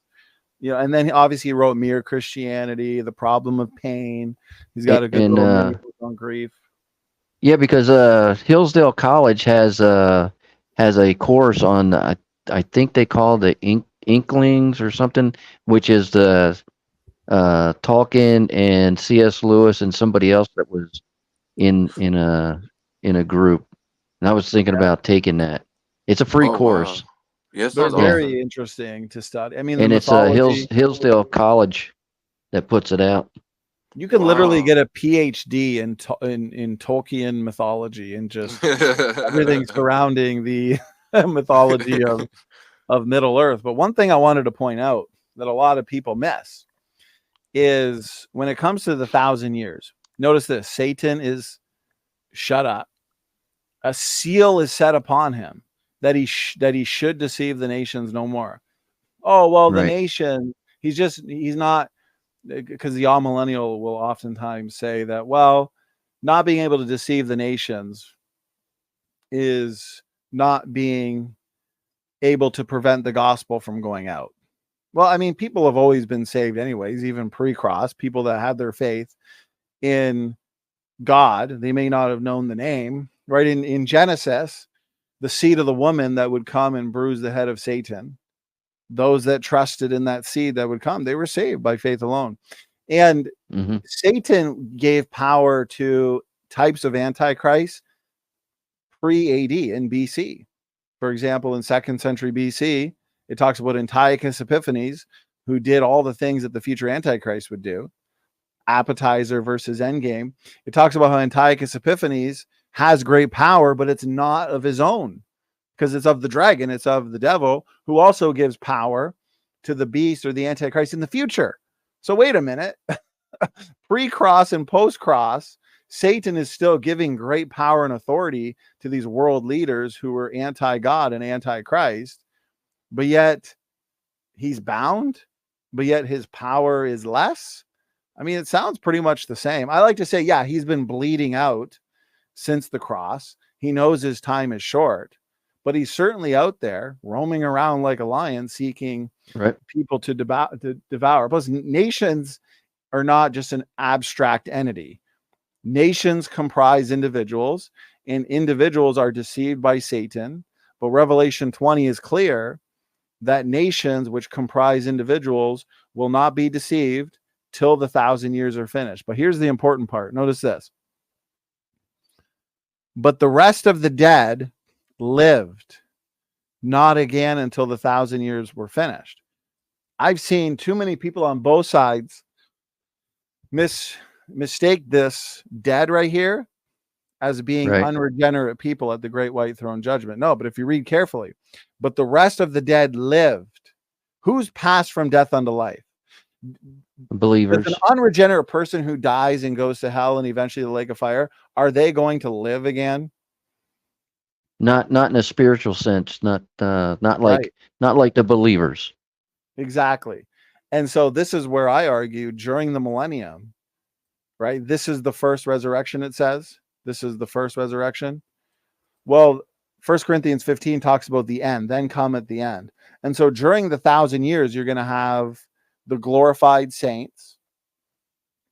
You know, and then obviously he wrote Mere Christianity, The Problem of Pain. He's got
And,
a good
and
little mini book on grief.
yeah, because Hillsdale College has a course on I think they call the Inklings or something, which is the Tolkien and C.S. Lewis and somebody else that was in a group. And I was thinking about taking that. It's a free
Oh wow.
course.
Yeah, it
They're
sounds
Yeah.
awesome.
very interesting to study. I mean, the
And it's
mythology.
Hillsdale College that puts it out.
You can literally
Wow.
get a PhD in Tolkien mythology and just everything surrounding the mythology of Middle Earth. But one thing I wanted to point out that a lot of people miss is when it comes to the 1,000 years. Notice this: Satan is shut up. A seal is set upon him that he should deceive the nations no more. Oh well, the
Right.
nation. He's not, because the all millennial will oftentimes say that, well, not being able to deceive the nations is not being able to prevent the gospel from going out. Well, I mean, people have always been saved anyways, even pre-cross, people that had their faith in God. They may not have known the name, right? In Genesis, the seed of the woman that would come and bruise the head of Satan, those that trusted in that seed that would come, they were saved by faith alone. And
Hmm.
Satan gave power to types of antichrist pre-AD in BC. For example, in 2nd century BC, it talks about Antiochus Epiphanes, who did all the things that the future antichrist would do. Appetizer versus endgame. It talks about how Antiochus Epiphanes has great power, but it's not of his own because it's of the dragon, it's of the devil, who also gives power to the beast or the antichrist in the future. So wait a minute. Pre-cross and post-cross, Satan is still giving great power and authority to these world leaders who were anti-God and anti-Christ, but yet he's bound, but yet his power is less. I mean, it sounds pretty much the same. I like to say, yeah, he's been bleeding out since the cross. He knows his time is short, but he's certainly out there roaming around like a lion seeking
Right.
people to devour. Plus, nations are not just an abstract entity. Nations comprise individuals, and individuals are deceived by Satan. But Revelation 20 is clear that nations which comprise individuals will not be deceived till the 1,000 years are finished. But here's the important part. Notice this. But the rest of the dead lived not again until the 1,000 years were finished. I've seen too many people on both sides mistake this dead right here as being
Right.
unregenerate people at the great white throne judgment. No, but if you read carefully, but the rest of the dead lived. Who's passed from death unto life? Does an
Believers.
unregenerate person who dies and goes to hell and eventually the lake of fire, are they going to live again?
Not in a spiritual sense,
Right.
not like the believers.
Exactly. And so this is where I argue during the millennium, right? This is the first resurrection, it says. This is the first resurrection. Well, 1 Corinthians 15 talks about the end, then come at the end. And so during the 1,000 years, you're going to have the glorified saints,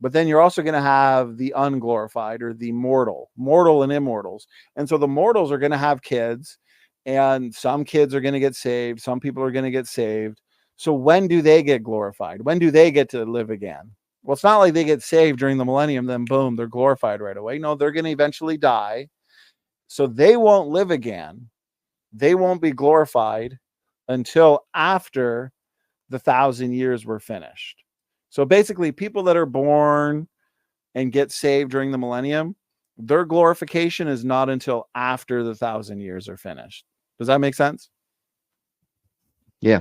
but then you're also going to have the unglorified or the mortal and immortals. And so the mortals are going to have kids, and some kids are going to get saved. Some people are going to get saved. So when do they get glorified? When do they get to live again? Well, it's not like they get saved during the millennium, then boom, they're glorified right away. No, they're going to eventually die. So they won't live again. They won't be glorified until after the 1,000 years were finished. So basically, people that are born and get saved during the millennium, Their glorification is not until after the 1,000 years are finished. Does that make sense?
Yeah.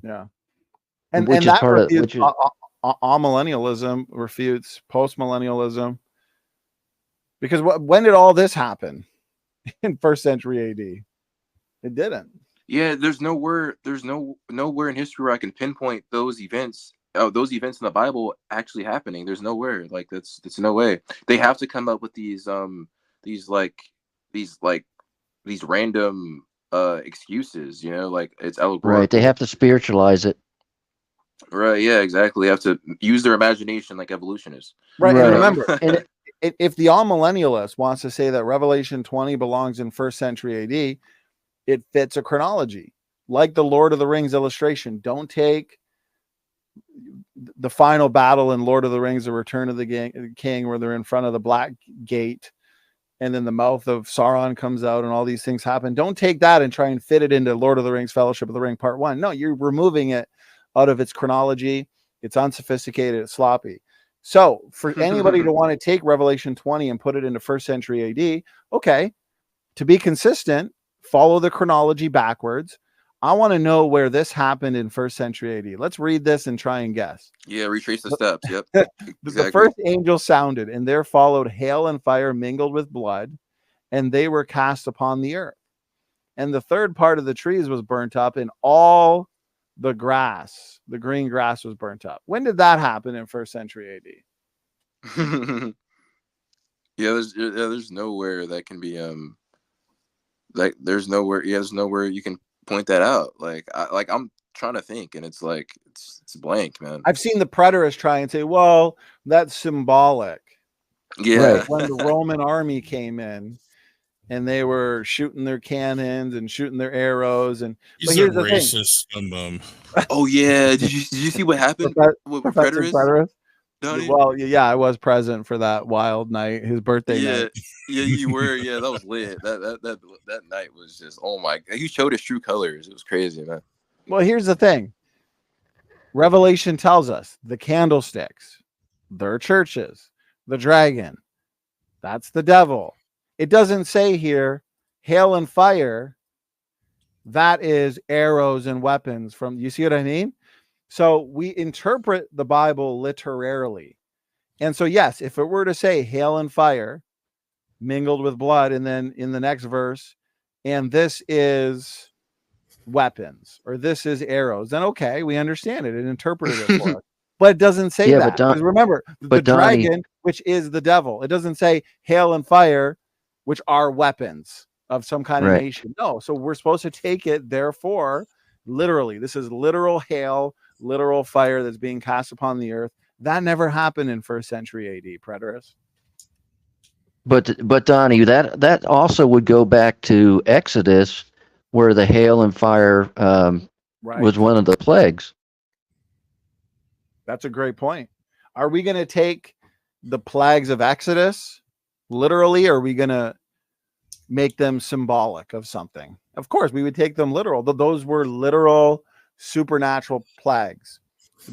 Yeah.
Which is
that
part of
refutes
which is
amillennialism, refutes postmillennialism. Because when did all this happen? In 1st century AD? It didn't.
Yeah, there's nowhere in history where I can pinpoint those events in the Bible actually happening. There's nowhere. Like that's no way. They have to come up with these random excuses, like it's allegorical.
right. They have to spiritualize it.
Right, yeah, exactly. They have to use their imagination like evolutionists.
Right.
Right.
And remember, if the amillennialist wants to say that Revelation 20 belongs in 1st century AD, it fits a chronology. Like the Lord of the Rings illustration. Don't take the final battle in Lord of the Rings, The Return of the King, where they're in front of the Black Gate, and then the mouth of Sauron comes out and all these things happen. Don't take that and try and fit it into Lord of the Rings, Fellowship of the Ring, Part 1. No, you're removing it out of its chronology. It's unsophisticated, it's sloppy. So for anybody to want to take Revelation 20 and put it into 1st century AD, okay, to be consistent, follow the chronology backwards. I want to know where this happened in 1st century AD. Let's read this and try and guess.
Yeah, retrace the steps. Yep.
Exactly. The first angel sounded, and there followed hail and fire mingled with blood, and they were cast upon the earth. And the third part of the trees was burnt up, and all the grass, the green grass, was burnt up. When did that happen in 1st century AD?
There's nowhere that can be there's nowhere you can point that out. I'm trying to think, and it's like it's blank, man.
I've seen the preterists try and say, well, that's symbolic.
Yeah.
Right. When the Roman army came in and they were shooting their cannons and shooting their arrows, and
He's
here's
a
the thing.
racist.
Oh yeah, did you see what happened with preterists? Donny?
Well, yeah, I was present for that wild night, his birthday night.
Yeah, you were. Yeah, that was lit. That night was just, oh my God. He showed his true colors. It was crazy, man.
Well, here's the thing. Revelation tells us the candlesticks, their churches, the dragon, that's the devil. It doesn't say here hail and fire. That is arrows and weapons from, you see what I mean? So we interpret the Bible literarily. And so, yes, if it were to say hail and fire mingled with blood, and then in the next verse, and this is weapons, or this is arrows, then okay, we understand it and interpreted it for us. But it doesn't say that. Because remember, the dragon, which is the devil, it doesn't say hail and fire, which are weapons of some kind of nation. No, so we're supposed to take it, therefore, literally. This is literal hail, literal fire that's being cast upon the earth. That never happened in 1st century AD, preterists.
But Donnie, that also would go back to Exodus, where the hail and fire was one of the plagues.
That's a great point. Are we going to take the plagues of Exodus literally, or are we going to make them symbolic of something? Of course, we would take them literal. Those were literal supernatural plagues,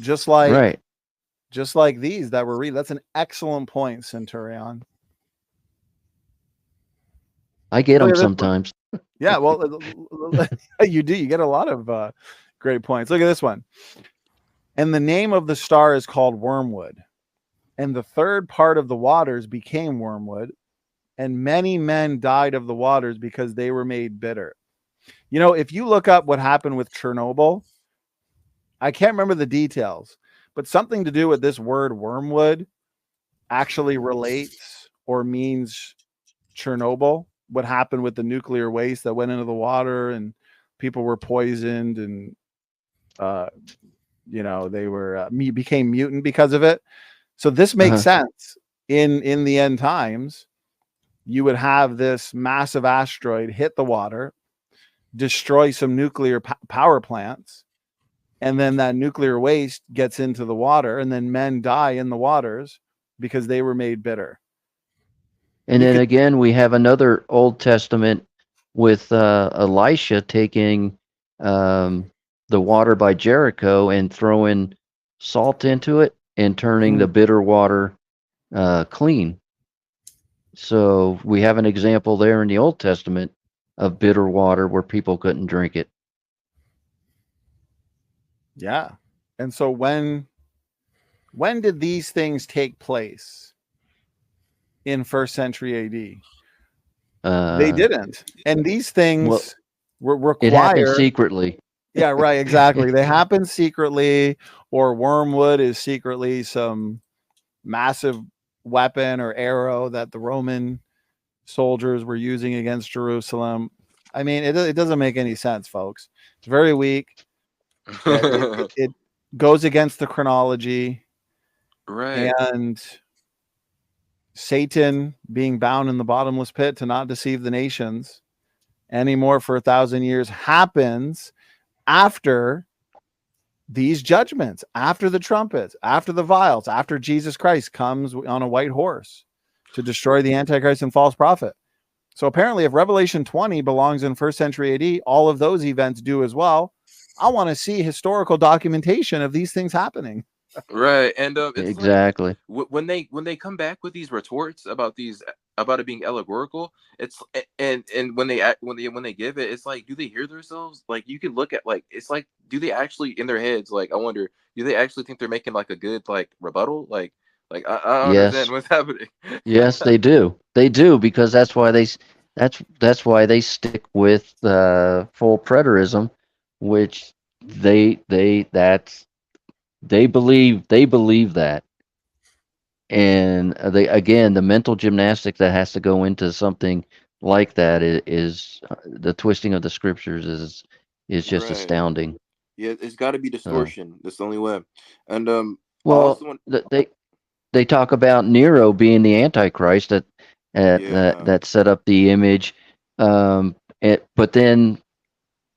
just like these that were read. That's an excellent point, Centurion.
I get them sometimes.
Yeah, well, you do. You get a lot of great points. Look at this one. And the name of the star is called Wormwood. And the third part of the waters became wormwood. And many men died of the waters because they were made bitter. You know, if you look up what happened with Chernobyl, I can't remember the details, but something to do with this word wormwood actually relates or means Chernobyl, what happened with the nuclear waste that went into the water and people were poisoned and, they were became mutant because of it. So this makes sense. In the end times, you would have this massive asteroid hit the water, destroy some nuclear power plants, and then that nuclear waste gets into the water, and then men die in the waters because they were made bitter.
And then again, we have another Old Testament with Elisha taking the water by Jericho and throwing salt into it and turning the bitter water clean. So we have an example there in the Old Testament of bitter water where people couldn't drink it.
Yeah. And so when did these things take place in first century AD? They didn't. And these things were
it happened
required.
secretly.
Yeah, right. Exactly. They happen secretly, or Wormwood is secretly some massive weapon or arrow that the Roman soldiers were using against Jerusalem. I mean, it doesn't make any sense, folks. It's very weak. It goes against the chronology.
Right.
And Satan being bound in the bottomless pit to not deceive the nations anymore for 1,000 years happens after these judgments, after the trumpets, after the vials, after Jesus Christ comes on a white horse to destroy the Antichrist and false prophet. So apparently, if Revelation 20 belongs in first century AD, all of those events do as well. I want to see historical documentation of these things happening.
Right. And it's
exactly.
like, when they come back with these retorts about it being allegorical, it's and when they give it, it's like, do they hear themselves? Like, you can look at, like, it's like, do they actually, in their heads, like, I wonder, do they actually think they're making like a good, like, rebuttal? Like I don't understand what's happening.
Yes, they do. They do, because that's why that's why they stick with full preterism, which they believe that. And the mental gymnastics that has to go into something like that is the twisting of the scriptures is just
Right.
astounding.
Yeah, it's got to be distortion. That's the only way. And
well, they talk about Nero being the Antichrist that set up the image, but then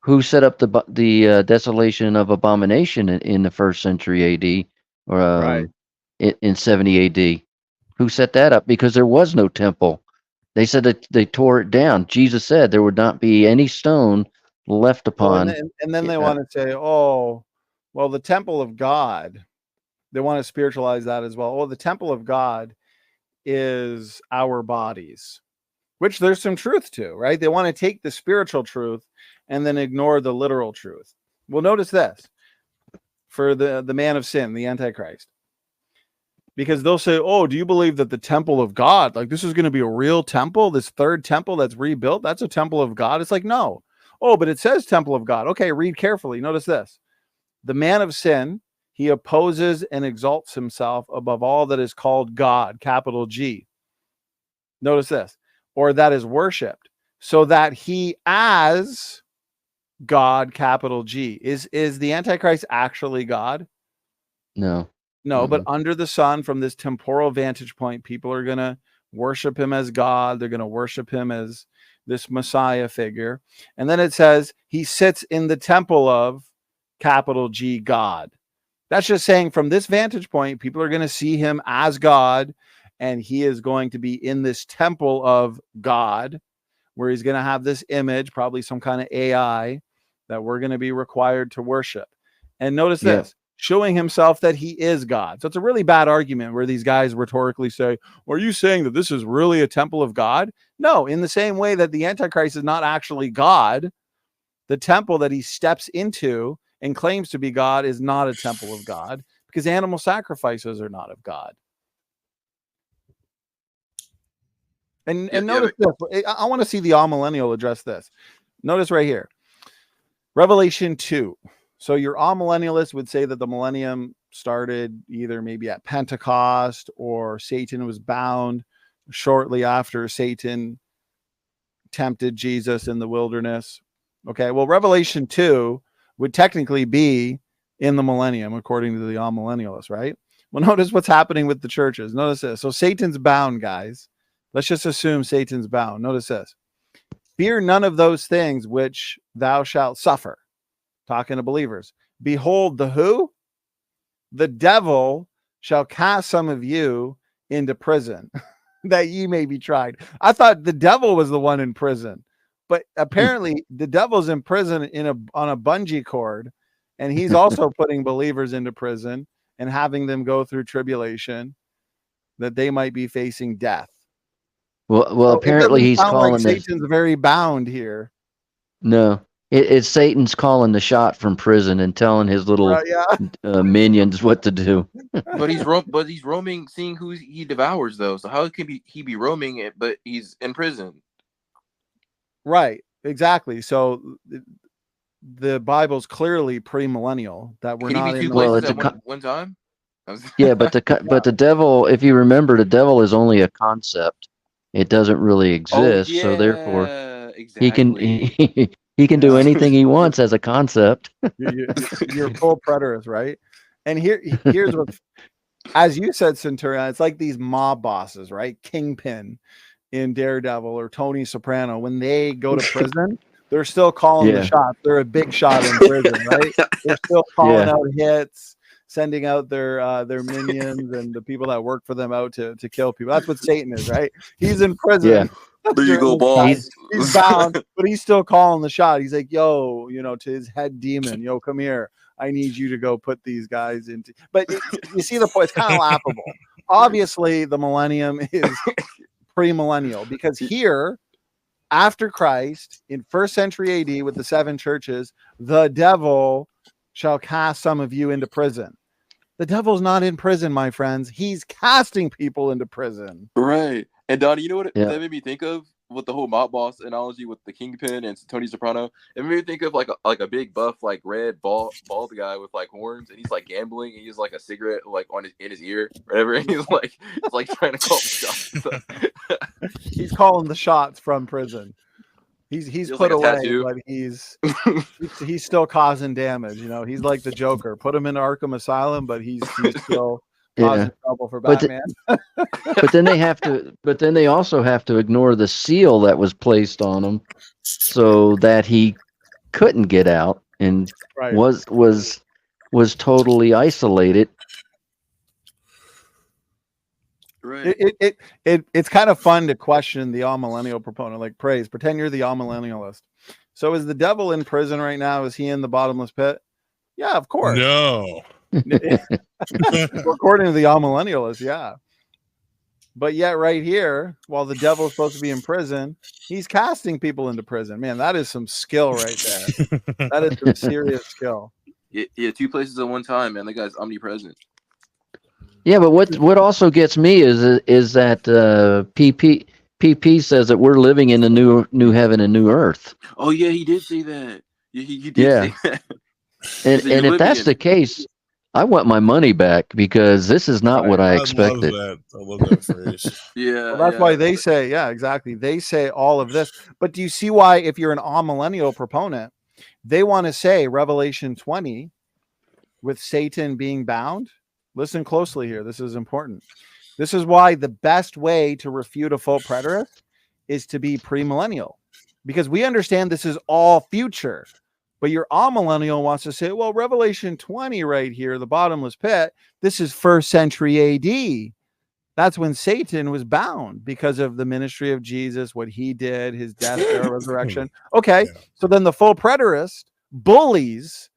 who set up the desolation of abomination in the first century AD, or
Right.
in 70 AD? Who set that up? Because there was no temple. They said that they tore it down. Jesus said there would not be any stone left upon.
And then they want to say, oh, well, the temple of God. They want to spiritualize that as well. Oh, the temple of God is our bodies, which there's some truth to, right? They want to take the spiritual truth and then ignore the literal truth. Well, notice this for the man of sin, the Antichrist. Because they'll say, oh, do you believe that the temple of God, like this is going to be a real temple, this third temple that's rebuilt, that's a temple of God? It's like, no. Oh, but it says temple of God. Okay, read carefully. Notice this. The man of sin, he opposes and exalts himself above all that is called God, capital G. Notice this. Or that is worshipped, so that he as God, capital G. Is the Antichrist actually God?
No.
No, but under the sun, from this temporal vantage point, people are going to worship him as God. They're going to worship him as this Messiah figure. And then it says he sits in the temple of capital G, God. That's just saying from this vantage point, people are going to see him as God, and he is going to be in this temple of God, where he's going to have this image, probably some kind of AI that we're going to be required to worship. And notice this. Showing himself that he is God. So it's a really bad argument where these guys rhetorically say, well, are you saying that this is really a temple of God? No, in the same way that the Antichrist is not actually God, the temple that he steps into and claims to be God is not a temple of God, because animal sacrifices are not of God. And notice this. I want to see the amillennial address this. Notice right here. Revelation 2. So your amillennialists would say that the millennium started either maybe at Pentecost, or Satan was bound shortly after Satan tempted Jesus in the wilderness. Okay, well, Revelation 2 would technically be in the millennium, according to the amillennialists, right? Well, notice what's happening with the churches. Notice this. So Satan's bound, guys. Let's just assume Satan's bound. Notice this. Fear none of those things which thou shalt suffer. Talking to believers. Behold, the who? The devil shall cast some of you into prison, that ye may be tried. I thought the devil was the one in prison, but apparently the devil's in prison on a bungee cord, and he's also putting believers into prison and having them go through tribulation, that they might be facing death.
Well,
So
apparently he's
sound
calling
like
this.
Satan's very bound here.
No, it's Satan's calling the shot from prison and telling his little
Right, yeah.
minions what to do.
But he's roaming, seeing who he devours though. So how can he be roaming it, but he's in prison?
Right, exactly. So the Bible's clearly premillennial, that we're
Can he
not
be
in
two
the
places
it's
at one time?
Yeah, but the devil, if you remember, the devil is only a concept. It doesn't really
Oh
exist. So therefore,
yeah,
he can
exactly.
he can do
Yeah.
anything he wants as a concept.
You're full preterist, right? And here's what, as you said, Centurion, it's like these mob bosses, right? Kingpin in Daredevil or Tony Soprano. When they go to prison, they're still calling the
Yeah.
shots. They're a big shot in prison, right? They're still calling
Yeah.
out hits, sending out their minions and the people that work for them out to kill people. That's what Satan is, right? He's in prison.
Yeah.
There you go,
during
boss.
this time. He's bound, but he's still calling the shot. He's like, yo, to his head demon, yo, come here. I need you to go put these guys into. But you see the point. It's kind of laughable. Obviously, the millennium is premillennial because here, after Christ, in 1st century AD, with the 7 churches, the devil shall cast some of you into prison. The devil's not in prison, my friends. He's casting people into prison.
Right. And Donnie, you know what
Yeah.
that made me think of with the whole mob boss analogy with the Kingpin and Tony Soprano? It made me think of like a big buff, like red bald guy with like horns, and he's like gambling, and he's like a cigarette like in his ear, whatever, and he's like trying to call the shots.
He's calling the shots from prison. He's
Feels
put
like a
away,
tattoo.
but he's still causing damage. He's like the Joker. Put him in Arkham Asylum, but he's still causing trouble for Batman.
But then they also have to ignore the seal that was placed on him, so that he couldn't get out and
Right.
was totally isolated.
Right.
It's kind of fun to question the all-millennial proponent, like praise. Pretend you're the all-millennialist. So is the devil in prison right now? Is he in the bottomless pit? Yeah, of course.
No.
According to the all-millennialists, yeah. But yet right here, while the devil's supposed to be in prison, he's casting people into prison. Man, that is some skill right there. That is some serious skill.
Yeah, 2 places at one time, man. That guy's omnipresent.
Yeah, but what also gets me is that PP says that we're living in a new heaven and new earth.
Oh yeah, he did say that. He did say that.
And if that's the case, I want my money back because this is not what I expected.
I love that phrase.
Yeah,
Well, that's why they say, yeah, exactly. They say all of this. But do you see why, if you're an all-millennial proponent, they want to say Revelation 20 with Satan being bound? Listen closely here. This is important. This is why the best way to refute a full preterist is to be premillennial, because we understand this is all future. But your amillennial wants to say, well, Revelation 20 right here, the bottomless pit, this is 1st century AD. That's when Satan was bound because of the ministry of Jesus, what he did, his death, burial, resurrection. Okay, so then the full preterist bullies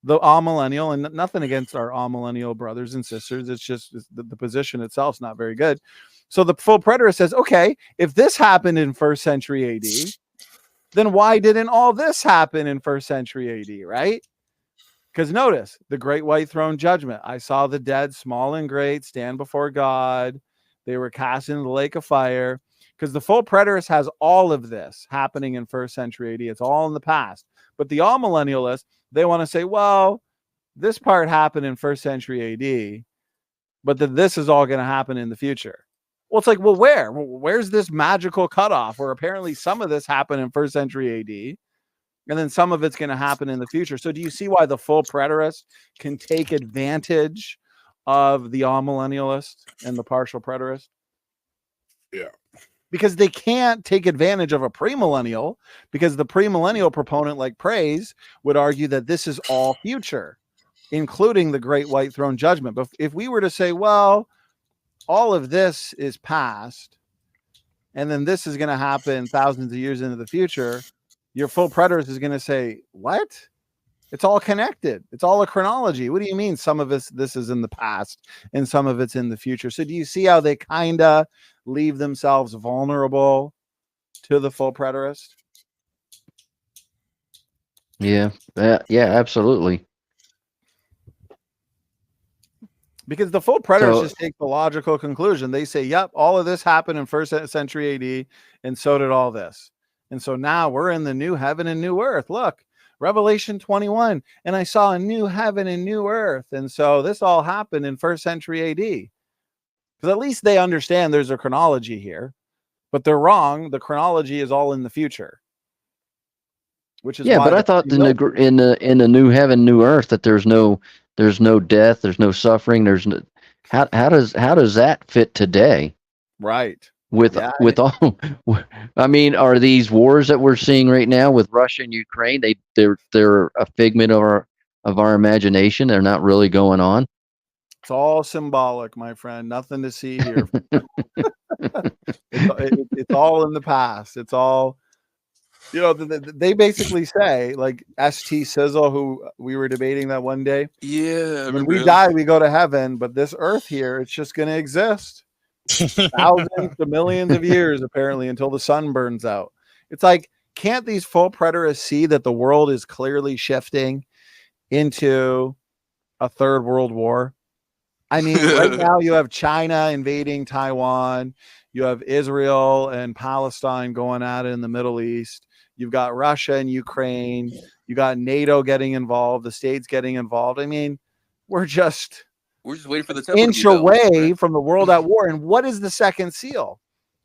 the amillennial, and nothing against our amillennial brothers and sisters. It's just the position itself is not very good. So the full preterist says, okay, if this happened in 1st century AD, then why didn't all this happen in 1st century AD, right? Because notice the great white throne judgment. I saw the dead, small and great, stand before God. They were cast into the lake of fire. Because the full preterist has all of this happening in 1st century AD. It's all in the past. But the all-millennialists, they want to say, well, this part happened in 1st century AD, but that this is all going to happen in the future. Well, it's like, well, where's this magical cutoff where apparently some of this happened in 1st century AD, and then some of it's going to happen in the future? So do you see why the full preterist can take advantage of the all-millennialist and the partial preterist?
Yeah.
Because they can't take advantage of a premillennial, because the premillennial proponent, like Praise, would argue that this is all future, including the great white throne judgment. But if we were to say, well, all of this is past, and then this is going to happen thousands of years into the future, your full preterist is going to say, what? It's all connected. It's all a chronology. What do you mean some of this is in the past and some of it's in the future? So do you see how they kind of leave themselves vulnerable to the full preterist?
Yeah, yeah, absolutely.
Because the full preterists
So
just take the logical conclusion. They say, yep, all of this happened in first century AD, and so did all this. And so now we're in the new heaven and new earth. Look, Revelation 21, and I saw a new heaven and new earth. And so this all happened in first century AD. Because at least they understand there's a chronology here, but they're wrong. The chronology is all in the future. Which is
yeah,
why
but I thought in the new heaven, new earth that there's no death, there's no suffering, there's no, how does that fit today?
right.
With
Yeah,
all, I mean, are these wars that we're seeing right now with Russia and Ukraine? They're a figment of our imagination. They're not really going on.
it's all symbolic, my friend. Nothing to see here. It's all in the past. It's all, you know, they basically say, like ST Sizzle, who we were debating that one day.
Yeah,
When we die, we go to heaven, but this earth here, it's just going to exist thousands to millions of years, apparently, until the sun burns out. It's like, can't these full preterists see that the world is clearly shifting into a third world war? I mean, right now you have China invading Taiwan. You have Israel and Palestine going at it in the Middle East. You've got Russia and Ukraine. You got NATO getting involved, the states getting involved. I mean, we're just
waiting for the temple
inch
to be built,
away
right?
from the world at war. And what is the second seal?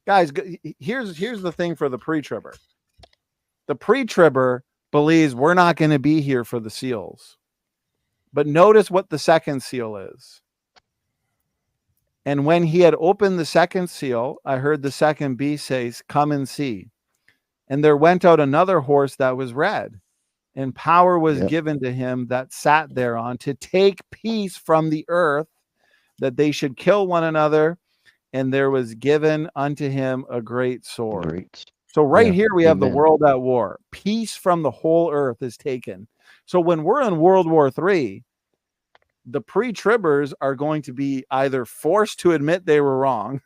Guys, here's the thing for the pre-tribber. The pre-tribber believes we're not going to be here for the seals. But notice what the second seal is. And when he had opened the second seal, I heard the second beast say, come and see. And there went out another horse that was red, and power was given to him that sat thereon to take peace from the earth, that they should kill one another. And there was given unto him a great sword.
Great.
So right here we have the
Amen.
world at war. Peace from the whole earth is taken. So when we're in World War III, the pre-tribbers are going to be either forced to admit they were wrong,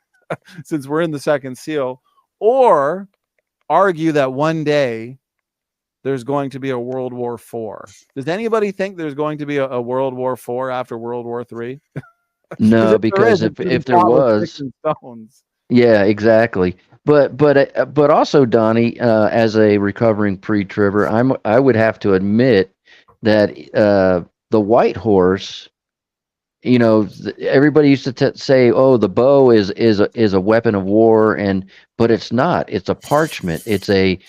since we're in the second seal, or argue that one day there's going to be a World War IV. Does anybody think there's going to be a World War IV after World War III?
No, because if there was, yeah, exactly. But also, Donnie, as a recovering pre-tribber, I would have to admit that the white horse, you know, everybody used to say, "Oh, the bow is a weapon of war," but it's not. It's a parchment. It's a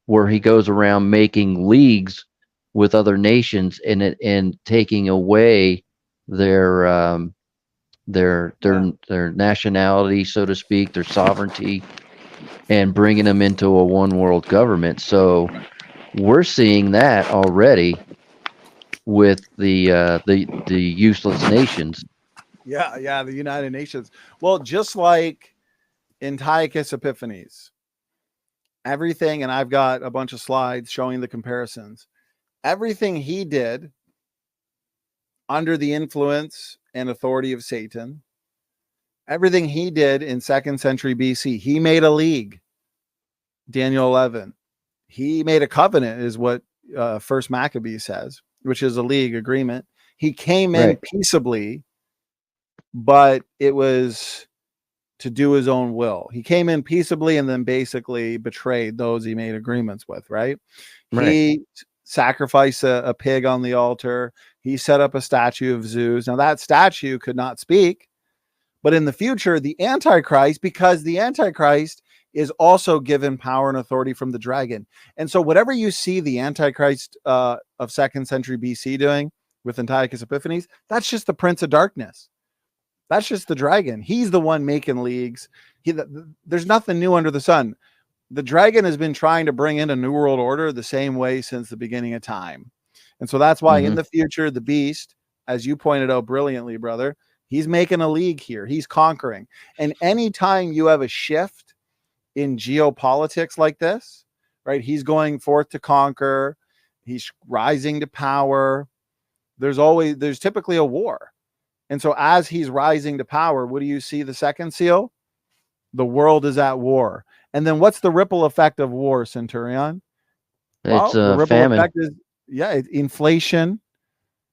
where he goes around making leagues with other nations and taking away their nationality, so to speak, their sovereignty, and bringing them into a one world government. So we're seeing that already with the useless nations.
Yeah, the United Nations. Well, just like Antiochus Epiphanes, everything, and I've got a bunch of slides showing the comparisons. Everything he did under the influence and authority of Satan, everything he did in 2nd century BC, he made a league. Daniel 11. He made a covenant, is what First Maccabee says, which is a league agreement. He came in peaceably, but it was to do his own will. He came in peaceably and then basically betrayed those he made agreements with, right? He sacrificed a pig on the altar. He set up a statue of Zeus. Now that statue could not speak, but in the future, the Antichrist, because the Antichrist is also given power and authority from the dragon. And so whatever you see the Antichrist of 2nd century BC doing with Antiochus Epiphanes, that's just the prince of darkness. That's just the dragon. He's the one making leagues. There's nothing new under the sun. The dragon has been trying to bring in a new world order the same way since the beginning of time. And so that's why in the future, the beast, as you pointed out brilliantly, brother, he's making a league here. He's conquering. And anytime you have a shift in geopolitics like this, right? He's going forth to conquer. He's rising to power. There's typically a war. And so as he's rising to power, what do you see the second seal? The world is at war. And then what's the ripple effect of war, Centurion? Well,
It's
the
a
ripple
famine.
effect is, it's inflation.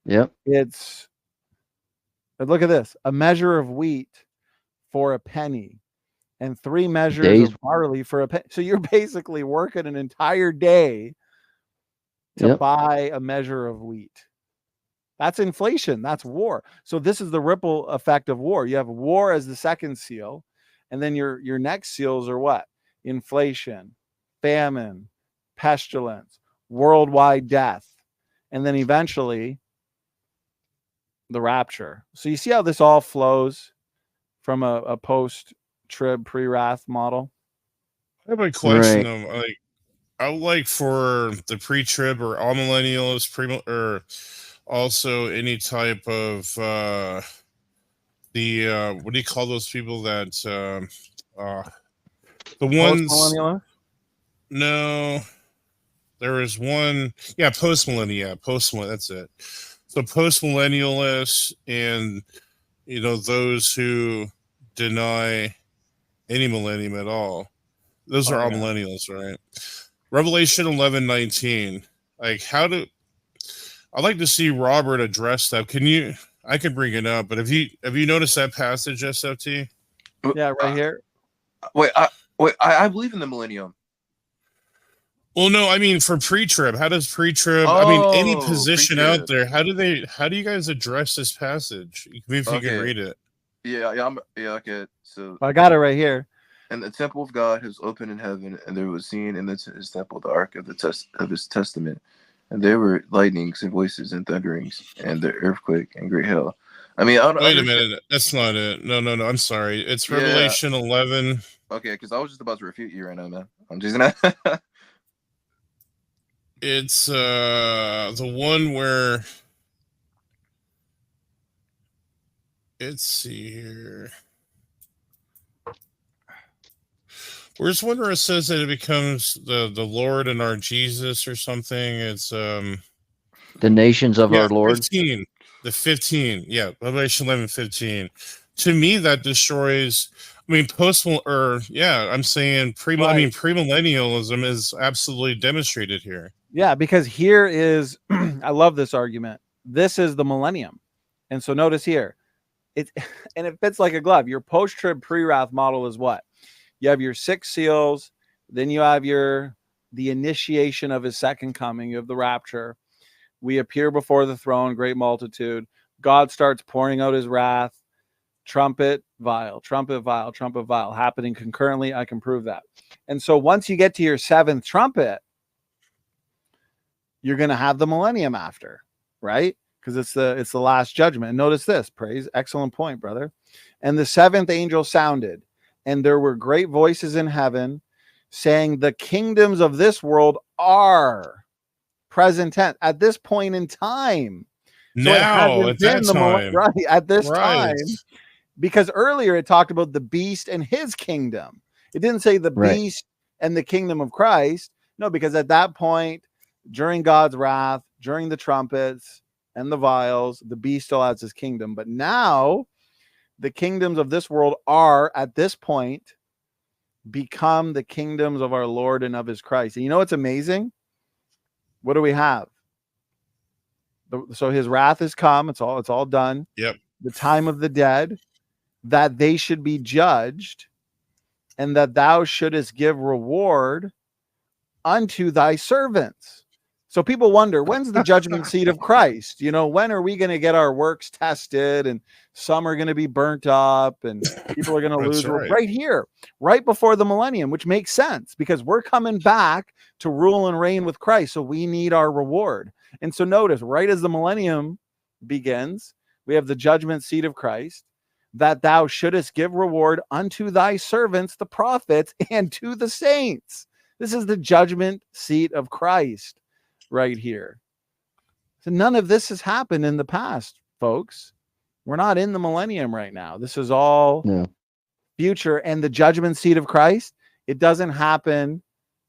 Yep.
But look at this, a measure of wheat for a penny and 3 measures
Days.
of barley for a penny. So you're basically working an entire day to buy a measure of wheat. That's inflation. That's war. So this is the ripple effect of war. You have war as the second seal, and then your next seals are what? Inflation, famine, pestilence, worldwide death, and then eventually the rapture. So you see how this all flows from a post-trib pre-wrath model?
I have a question though. Like, I would like for the pre-trib or all millennials, or also any type of the what do you call those people that the ones? No, there is one. Yeah, post-millennial. Yeah, post-millennial. That's it. So post-millennialists and those who deny any millennium at all. Those are all millennials, right? Revelation 11:19. Like, I'd like to see Robert address that. I could bring it up, but have you noticed that passage, SFT?
Yeah, right here.
I believe in the millennium.
Well, no, I mean for pre-trib. How does pre-trib? I mean, any position out there. How do you guys address this passage? If you can read it.
Okay. So
I got it right here.
And the temple of God has opened in heaven, and there was seen in his temple the ark of his testament, and there were lightnings and voices and thunderings, and the earthquake and great hail. I mean,
wait a minute, that's not it. No, I'm sorry. It's Revelation 11.
Okay, because I was just about to refute you right now, man. I'm just gonna.
It's the one where, let's see here. Where's one where it says that it becomes the Lord and our Jesus or something? It's
the nations of our Lord.
15. The 15. Yeah, Revelation 11:15. To me, that destroys. I mean, I'm saying premillennialism is absolutely demonstrated here.
Yeah, because here is, I love this argument. This is the millennium. And so notice here, it fits like a glove. Your post-trib pre-wrath model is what? You have your 6 seals, then you have the initiation of his second coming. You have the rapture. We appear before the throne, great multitude. God starts pouring out his wrath. Trumpet, vial, trumpet, vial, trumpet, vial, happening concurrently. I can prove that. And so once you get to your 7th trumpet, you're going to have the millennium after, right? Because it's the last judgment. And notice this, praise, excellent point, brother. And the 7th angel sounded, and there were great voices in heaven saying, the kingdoms of this world are present tense at this point in time.
Now, at that time.
Right, at this time. Because earlier it talked about the beast and his kingdom. It didn't say the beast and the kingdom of Christ. No, because at that point, during God's wrath, during the trumpets and the vials, the beast still has his kingdom. But now the kingdoms of this world are, at this point, become the kingdoms of our Lord and of his Christ. And you know what's amazing? What do we have? So his wrath has come. It's all done.
Yep.
The time of the dead, that they should be judged, and that thou shouldest give reward unto thy servants. So people wonder, when's the judgment seat of Christ? When are we going to get our works tested, and some are going to be burnt up and people are going to lose right here, right before the millennium, which makes sense because we're coming back to rule and reign with Christ. So we need our reward. And so notice, right as the millennium begins, we have the judgment seat of Christ, that thou shouldest give reward unto thy servants, the prophets, and to the saints. This is the judgment seat of Christ right here. So none of this has happened in the past, folks. We're not in the millennium right now. This is all future. And the judgment seat of Christ, it doesn't happen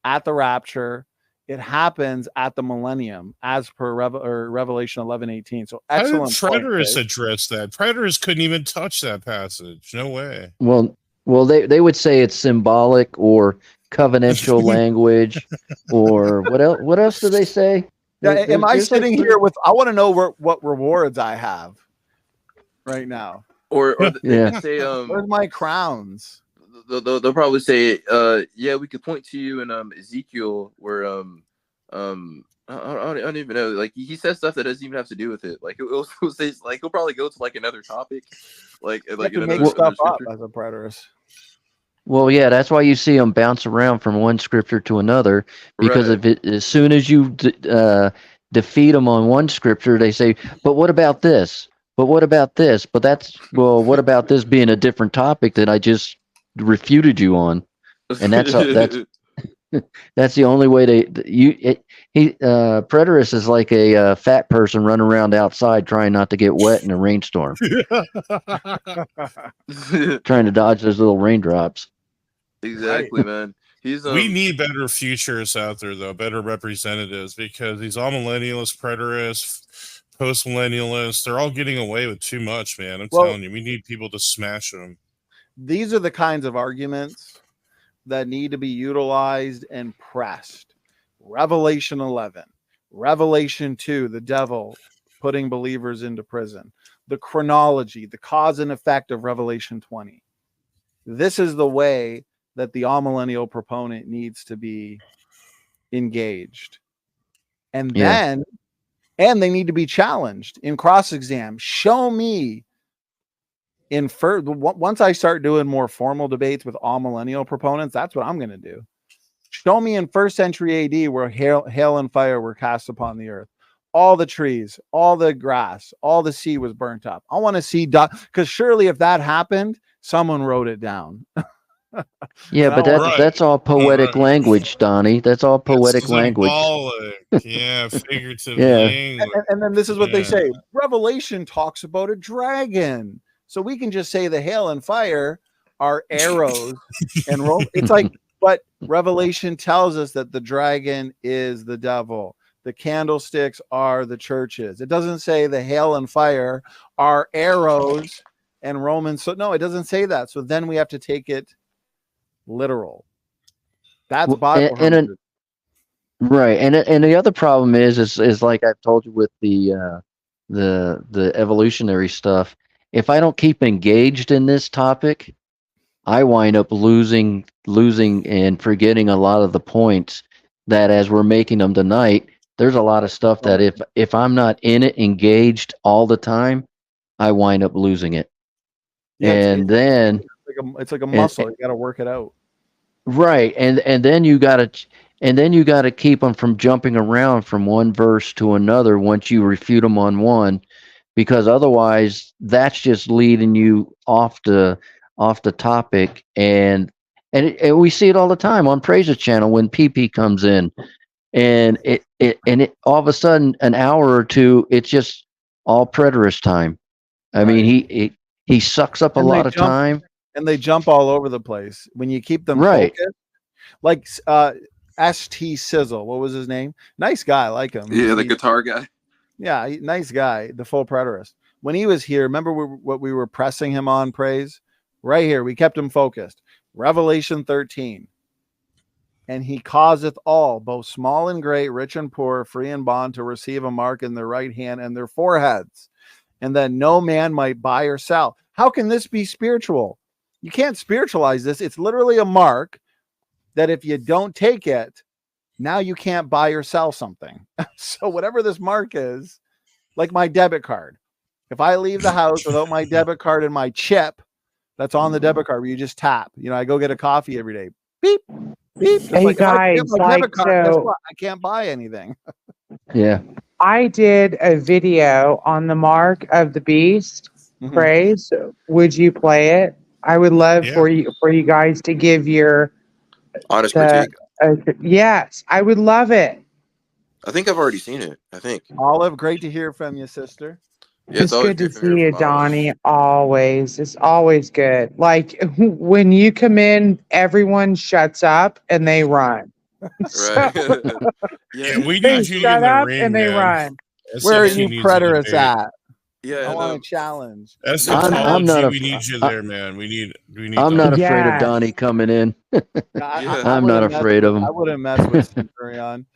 at the rapture. It happens at the millennium, as per Revelation 11:18. So
How did
excellent point,
Preterists
Dave.
address that? Preterists couldn't even touch that passage. No way.
Well, they would say it's symbolic or covenantal language, or what else? What else do they say?
Yeah, am I
There's like
sitting here with? I want to know what rewards I have right now.
Or they
Yeah.
could say,
Where's my crowns?
they'll probably say, yeah, we could point to you in Ezekiel where I don't even know, like he says stuff that doesn't even have to do with it. Like he'll say, like he'll probably go to like another topic, like
You
in
have to make
another
stuff up
scripture.
as a preterist.
Well, yeah, that's why you see them bounce around from one scripture to another, because
Right.
as soon as you defeat them on one scripture, they say, "But what about this? But what about this? But what about this being a different topic that I just refuted you on?" And that's the only way preterist is like a fat person running around outside trying not to get wet in a rainstorm, trying to dodge those little raindrops.
Exactly, man. He's
We need better futurists out there, though, better representatives, because these all millennialists, preterists, post-millennialists, they're all getting away with too much, man. I'm telling you, we need people to smash them.
These are the kinds of arguments that need to be utilized and pressed. Revelation 11, Revelation 2, the devil putting believers into prison, the chronology, the cause and effect of Revelation 20. This is the way that the amillennial proponent needs to be engaged. And then, and they need to be challenged in cross-exam. Show me once I start doing more formal debates with amillennial proponents, that's what I'm going to do. Show me in 1st century AD where hail and fire were cast upon the earth. All the trees, all the grass, all the sea was burnt up. I want to see, because surely if that happened, someone wrote it down.
Yeah, but that's all poetic language, Donnie. That's all poetic language.
Symbolic, yeah, figurative
Yeah.
language.
And then this is what they say. Revelation talks about a dragon. So we can just say the hail and fire are arrows and roll. It's like, but Revelation tells us that the dragon is the devil. The candlesticks are the churches. It doesn't say the hail and fire are arrows and Romans. So no, it doesn't say that. So then we have to take it literal. That's Bible.
Right. And the other problem is like I've told you with the evolutionary stuff. If I don't keep engaged in this topic, I wind up losing and forgetting a lot of the points that, as we're making them tonight, there's a lot of stuff that if I'm not in it, engaged all the time, I wind up losing it. Yeah,
it's like a muscle. You got to work it out.
Right. And then you got to keep them from jumping around from one verse to another once you refute them on one, because otherwise that's just leading you off the topic. And we see it all the time on Praise's channel when PP comes in, and it all of a sudden, an hour or two, it's just all preterist time. I mean, he sucks up a lot of time.
And they jump all over the place when you keep them focused. Like ST Sizzle, what was his name? Nice guy, I like him.
Yeah, the guitar guy.
Yeah, nice guy, the full preterist. When he was here, remember what we were pressing him on, Praise? Right here, we kept him focused. Revelation 13. And he causeth all, both small and great, rich and poor, free and bond, to receive a mark in their right hand and their foreheads, and that no man might buy or sell. How can this be spiritual? You can't spiritualize this. It's literally a mark that if you don't take it, now you can't buy or sell something. So whatever this mark is, like my debit card. If I leave the house without my debit card and my chip that's on the debit card where you just tap, I go get a coffee every day. Beep, beep.
Hey guys,
debit card, guess what? I can't buy anything.
Yeah.
I did a video on the mark of the beast. Praise. Would you play it? I would love for you guys to give your
honest critique.
Yes, I would love it.
I think I've already seen it. I think.
Olive, great to hear from you, sister.
Yeah,
it's good to see you, Donnie. Always. It's always good. Like when you come in, everyone shuts up and they run.
Right.
Yeah, we
They
need you to get
shut
in the
up
ring,
and they
man.
run.
Where are
SFG
you
needs a
preterists
debate.
at?
Yeah,
I
no,
want a challenge.
I'm
Eschatology,
not
we need you there, man. We need
I'm not
that.
afraid of
Yes.
Donnie coming in.
I
Yeah.
I'm not
wouldn't mess
afraid
with,
of him.
I wouldn't mess with Centurion.